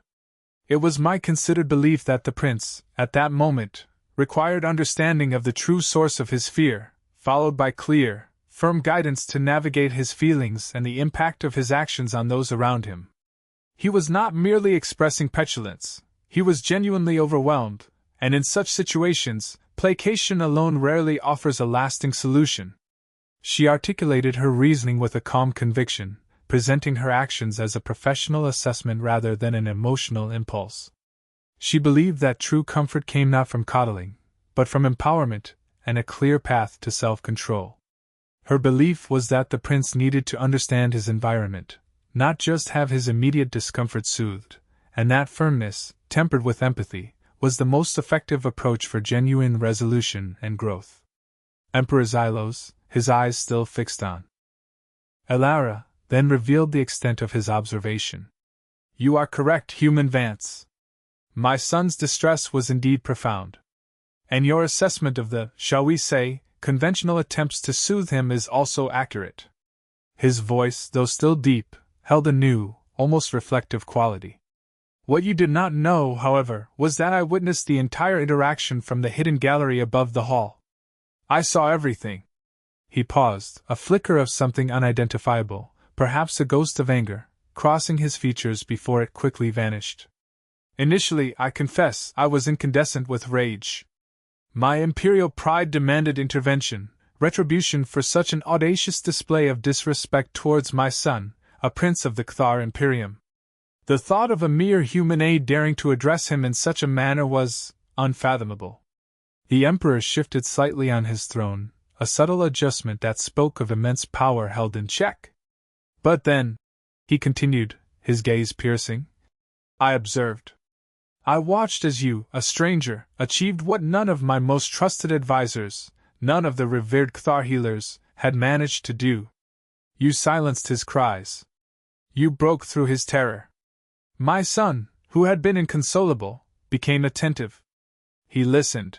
"It was my considered belief that the prince, at that moment, required understanding of the true source of his fear, followed by clear, firm guidance to navigate his feelings and the impact of his actions on those around him. He was not merely expressing petulance, he was genuinely overwhelmed, and in such situations, placation alone rarely offers a lasting solution." She articulated her reasoning with a calm conviction, presenting her actions as a professional assessment rather than an emotional impulse. She believed that true comfort came not from coddling, but from empowerment, and a clear path to self-control. Her belief was that the prince needed to understand his environment, not just have his immediate discomfort soothed, and that firmness, tempered with empathy, was the most effective approach for genuine resolution and growth. Emperor Xylos, his eyes still fixed on Elara, then revealed the extent of his observation. "You are correct, human Vance. My son's distress was indeed profound. And your assessment of the, shall we say, conventional attempts to soothe him is also accurate." His voice, though still deep, held a new, almost reflective quality. "What you did not know, however, was that I witnessed the entire interaction from the hidden gallery above the hall. I saw everything." He paused, a flicker of something unidentifiable, perhaps a ghost of anger, crossing his features before it quickly vanished. "Initially, I confess, I was incandescent with rage. My imperial pride demanded intervention, retribution for such an audacious display of disrespect towards my son, a prince of the Cthar Imperium. The thought of a mere human aide daring to address him in such a manner was unfathomable." The Emperor shifted slightly on his throne, a subtle adjustment that spoke of immense power held in check. "But then," he continued, his gaze piercing, "I observed. I watched as you, a stranger, achieved what none of my most trusted advisors, none of the revered Cthar healers, had managed to do. You silenced his cries. You broke through his terror. My son, who had been inconsolable, became attentive. He listened."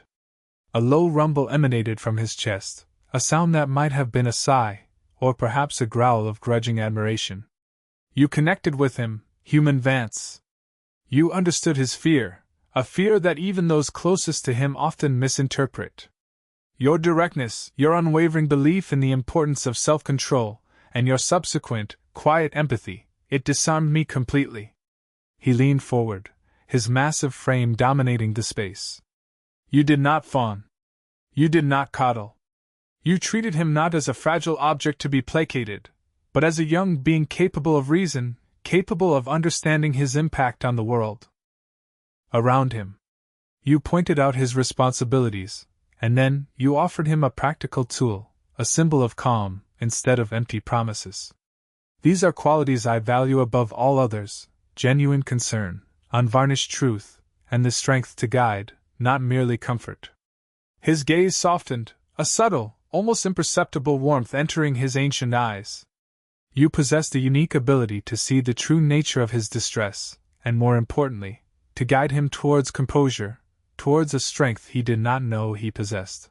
A low rumble emanated from his chest, a sound that might have been a sigh, or perhaps a growl of grudging admiration. "You connected with him, human Vance. You understood his fear, a fear that even those closest to him often misinterpret. Your directness, your unwavering belief in the importance of self-control, and your subsequent, quiet empathy, it disarmed me completely." He leaned forward, his massive frame dominating the space. "You did not fawn. You did not coddle. You treated him not as a fragile object to be placated, but as a young being capable of reason, capable of understanding his impact on the world around him. You pointed out his responsibilities, and then you offered him a practical tool, a symbol of calm, instead of empty promises. These are qualities I value above all others: genuine concern, unvarnished truth, and the strength to guide, not merely comfort." His gaze softened, a subtle, almost imperceptible warmth entering his ancient eyes. "You possessed a unique ability to see the true nature of his distress, and more importantly, to guide him towards composure, towards a strength he did not know he possessed."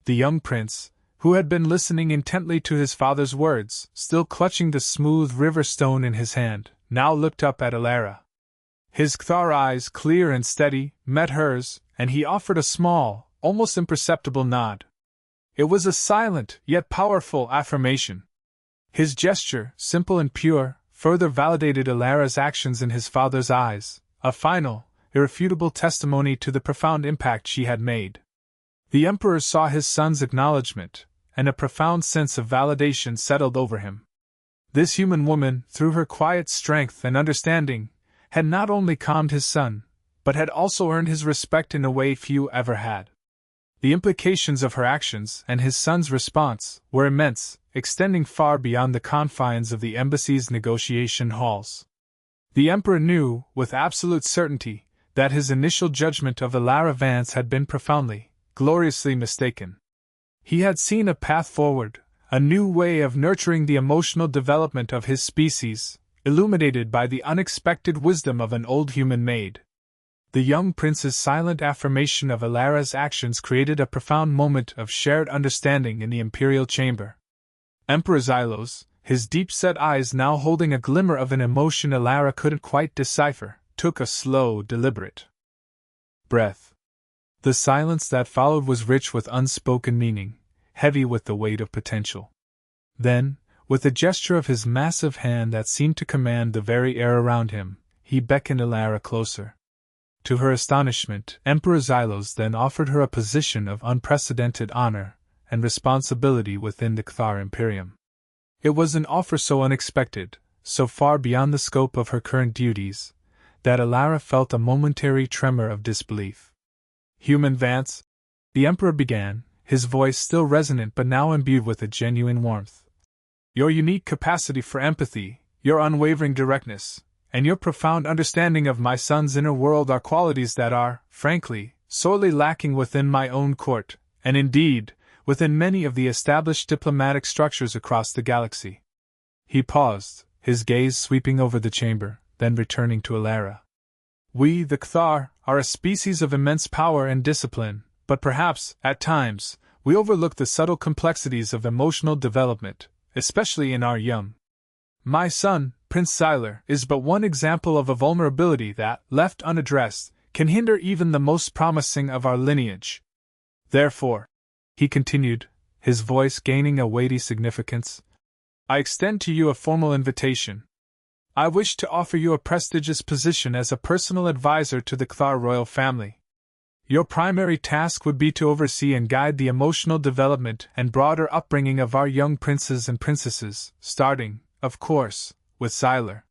The young prince, who had been listening intently to his father's words, still clutching the smooth river stone in his hand, now looked up at Elara. His Cthar eyes, clear and steady, met hers, and he offered a small, almost imperceptible nod. It was a silent, yet powerful affirmation. His gesture, simple and pure, further validated Elara's actions in his father's eyes, a final, irrefutable testimony to the profound impact she had made. The Emperor saw his son's acknowledgement, and a profound sense of validation settled over him. This human woman, through her quiet strength and understanding, had not only calmed his son, but had also earned his respect in a way few ever had. The implications of her actions and his son's response were immense, extending far beyond the confines of the embassy's negotiation halls. The Emperor knew, with absolute certainty, that his initial judgment of Elara Vance had been profoundly, gloriously mistaken. He had seen a path forward, a new way of nurturing the emotional development of his species, illuminated by the unexpected wisdom of an old human maid. The young prince's silent affirmation of Elara's actions created a profound moment of shared understanding in the imperial chamber. Emperor Xylos, his deep-set eyes now holding a glimmer of an emotion Elara couldn't quite decipher, took a slow, deliberate breath. The silence that followed was rich with unspoken meaning, heavy with the weight of potential. Then, with a gesture of his massive hand that seemed to command the very air around him, he beckoned Elara closer. To her astonishment, Emperor Xylos then offered her a position of unprecedented honor and responsibility within the Cthar Imperium. It was an offer so unexpected, so far beyond the scope of her current duties, that Elara felt a momentary tremor of disbelief. "Human Vance," the Emperor began, his voice still resonant but now imbued with a genuine warmth. Your unique capacity for empathy, your unwavering directness, and your profound understanding of my son's inner world are qualities that are, frankly, sorely lacking within my own court, and indeed, within many of the established diplomatic structures across the galaxy. He paused, his gaze sweeping over the chamber, then returning to Alara. We, the Kthar, are a species of immense power and discipline, but perhaps, at times, we overlook the subtle complexities of emotional development, especially in our young. My son, Prince Xyler, is but one example of a vulnerability that, left unaddressed, can hinder even the most promising of our lineage. Therefore, he continued, his voice gaining a weighty significance, I extend to you a formal invitation. I wish to offer you a prestigious position as a personal advisor to the Kthar royal family. Your primary task would be to oversee and guide the emotional development and broader upbringing of our young princes and princesses, starting, of course, with Xyler.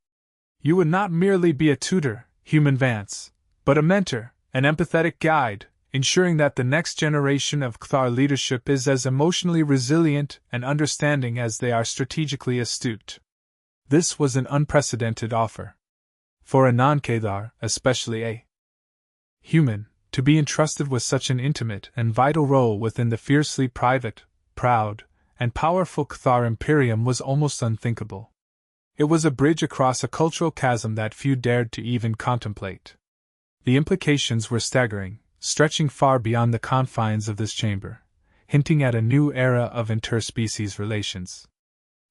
You would not merely be a tutor, human Vance, but a mentor, an empathetic guide, ensuring that the next generation of Kthar leadership is as emotionally resilient and understanding as they are strategically astute. This was an unprecedented offer. For a non-Kthar, especially a human, to be entrusted with such an intimate and vital role within the fiercely private, proud, and powerful Kthar Imperium was almost unthinkable. It was a bridge across a cultural chasm that few dared to even contemplate. The implications were staggering, stretching far beyond the confines of this chamber, hinting at a new era of interspecies relations.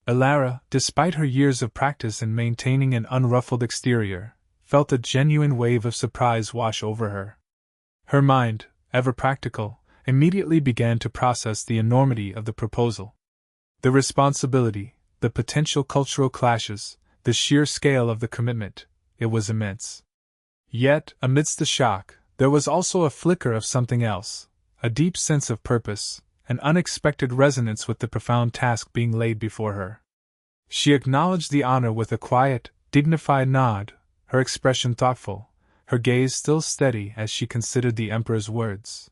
Alara, despite her years of practice in maintaining an unruffled exterior, felt a genuine wave of surprise wash over her. Her mind, ever practical, immediately began to process the enormity of the proposal. The responsibility, the potential cultural clashes, the sheer scale of the commitment, it was immense. Yet, amidst the shock, there was also a flicker of something else, a deep sense of purpose, an unexpected resonance with the profound task being laid before her. She acknowledged the honor with a quiet, dignified nod, her expression thoughtful, her gaze still steady as she considered the Emperor's words.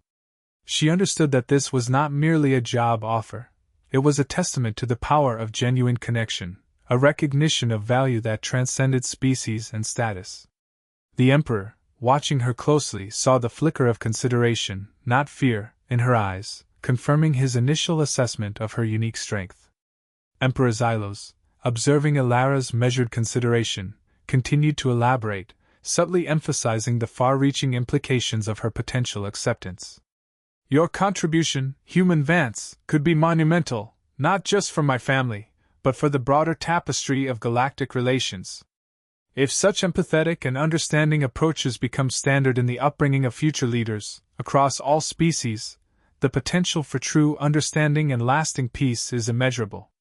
She understood that this was not merely a job offer. It was a testament to the power of genuine connection, a recognition of value that transcended species and status. The Emperor, watching her closely, saw the flicker of consideration, not fear, in her eyes, confirming his initial assessment of her unique strength. Emperor Xylos, observing Alara's measured consideration, continued to elaborate, subtly emphasizing the far-reaching implications of her potential acceptance. Your contribution, human Vance, could be monumental, not just for my family, but for the broader tapestry of galactic relations. If such empathetic and understanding approaches become standard in the upbringing of future leaders, across all species, the potential for true understanding and lasting peace is immeasurable.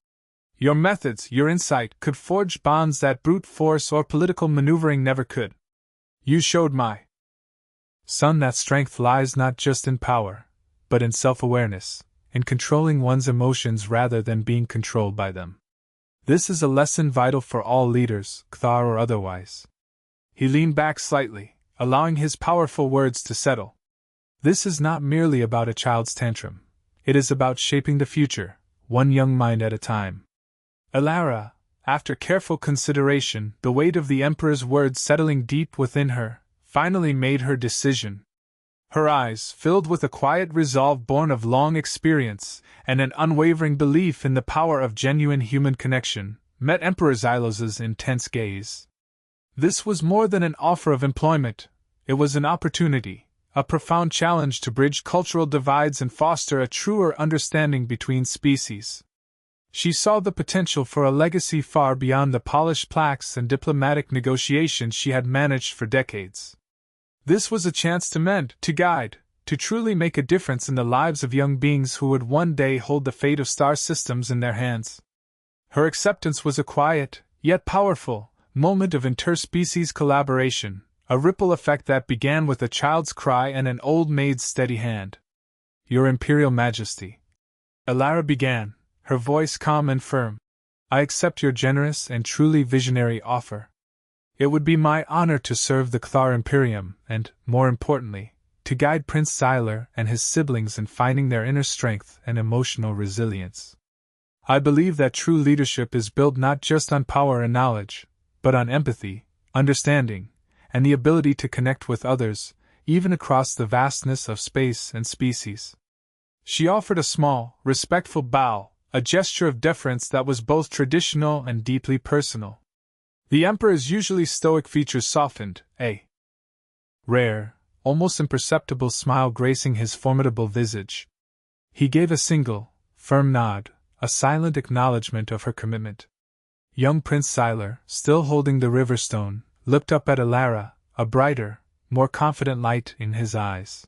Your methods, your insight, could forge bonds that brute force or political maneuvering never could. You showed my son that strength lies not just in power, but in self-awareness, in controlling one's emotions rather than being controlled by them. This is a lesson vital for all leaders, Kthar or otherwise. He leaned back slightly, allowing his powerful words to settle. This is not merely about a child's tantrum. It is about shaping the future, one young mind at a time. Alara, after careful consideration, the weight of the Emperor's words settling deep within her, finally made her decision. Her eyes, filled with a quiet resolve born of long experience and an unwavering belief in the power of genuine human connection, met Emperor Xylos's intense gaze. This was more than an offer of employment, it was an opportunity, a profound challenge to bridge cultural divides and foster a truer understanding between species. She saw the potential for a legacy far beyond the polished plaques and diplomatic negotiations she had managed for decades. This was a chance to mend, to guide, to truly make a difference in the lives of young beings who would one day hold the fate of star systems in their hands. Her acceptance was a quiet, yet powerful, moment of interspecies collaboration, a ripple effect that began with a child's cry and an old maid's steady hand. Your Imperial Majesty, Alara began, her voice calm and firm. I accept your generous and truly visionary offer. It would be my honor to serve the Kthar Imperium and, more importantly, to guide Prince Siler and his siblings in finding their inner strength and emotional resilience. I believe that true leadership is built not just on power and knowledge, but on empathy, understanding, and the ability to connect with others, even across the vastness of space and species. She offered a small, respectful bow, a gesture of deference that was both traditional and deeply personal. The Emperor's usually stoic features softened, a rare, almost imperceptible smile gracing his formidable visage. He gave a single, firm nod, a silent acknowledgement of her commitment. Young Prince Siler, still holding the riverstone, looked up at Alara, a brighter, more confident light in his eyes.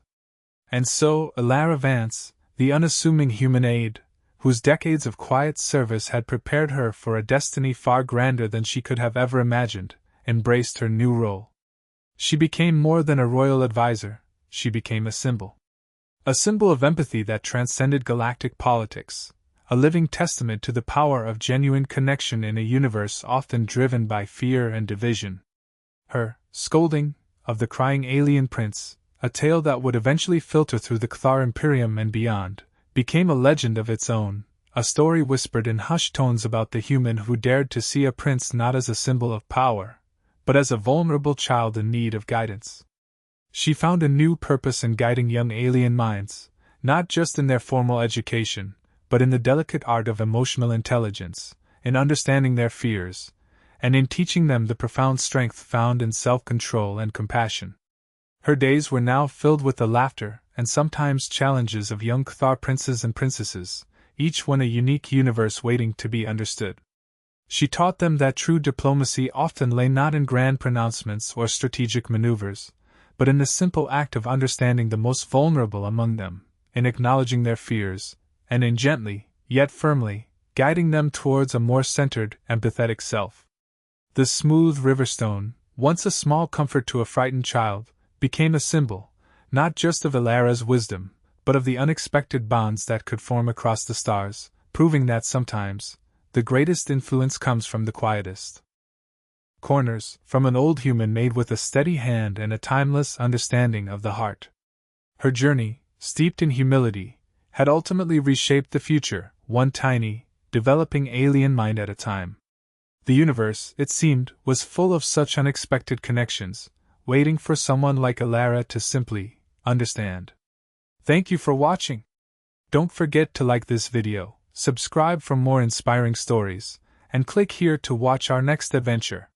And so, Alara Vance, the unassuming human aide, whose decades of quiet service had prepared her for a destiny far grander than she could have ever imagined, embraced her new role. She became more than a royal advisor, she became a symbol. A symbol of empathy that transcended galactic politics, a living testament to the power of genuine connection in a universe often driven by fear and division. Her Scolding of the Crying Alien Prince, a tale that would eventually filter through the Cthar Imperium and beyond, became a legend of its own, a story whispered in hushed tones about the human who dared to see a prince not as a symbol of power, but as a vulnerable child in need of guidance. She found a new purpose in guiding young alien minds, not just in their formal education, but in the delicate art of emotional intelligence, in understanding their fears, and in teaching them the profound strength found in self-control and compassion. Her days were now filled with the laughter and sometimes challenges of young Cthar princes and princesses, each one a unique universe waiting to be understood. She taught them that true diplomacy often lay not in grand pronouncements or strategic maneuvers, but in the simple act of understanding the most vulnerable among them, in acknowledging their fears, and in gently, yet firmly, guiding them towards a more centered, empathetic self. The smooth riverstone, once a small comfort to a frightened child, became a symbol, not just of Alara's wisdom, but of the unexpected bonds that could form across the stars, proving that sometimes, the greatest influence comes from the quietest corners, from an old human made with a steady hand and a timeless understanding of the heart. Her journey, steeped in humility, had ultimately reshaped the future, one tiny, developing alien mind at a time. The universe, it seemed, was full of such unexpected connections, waiting for someone like Alara to simply understand. Thank you for watching. Don't forget to like this video, subscribe for more inspiring stories, and click here to watch our next adventure.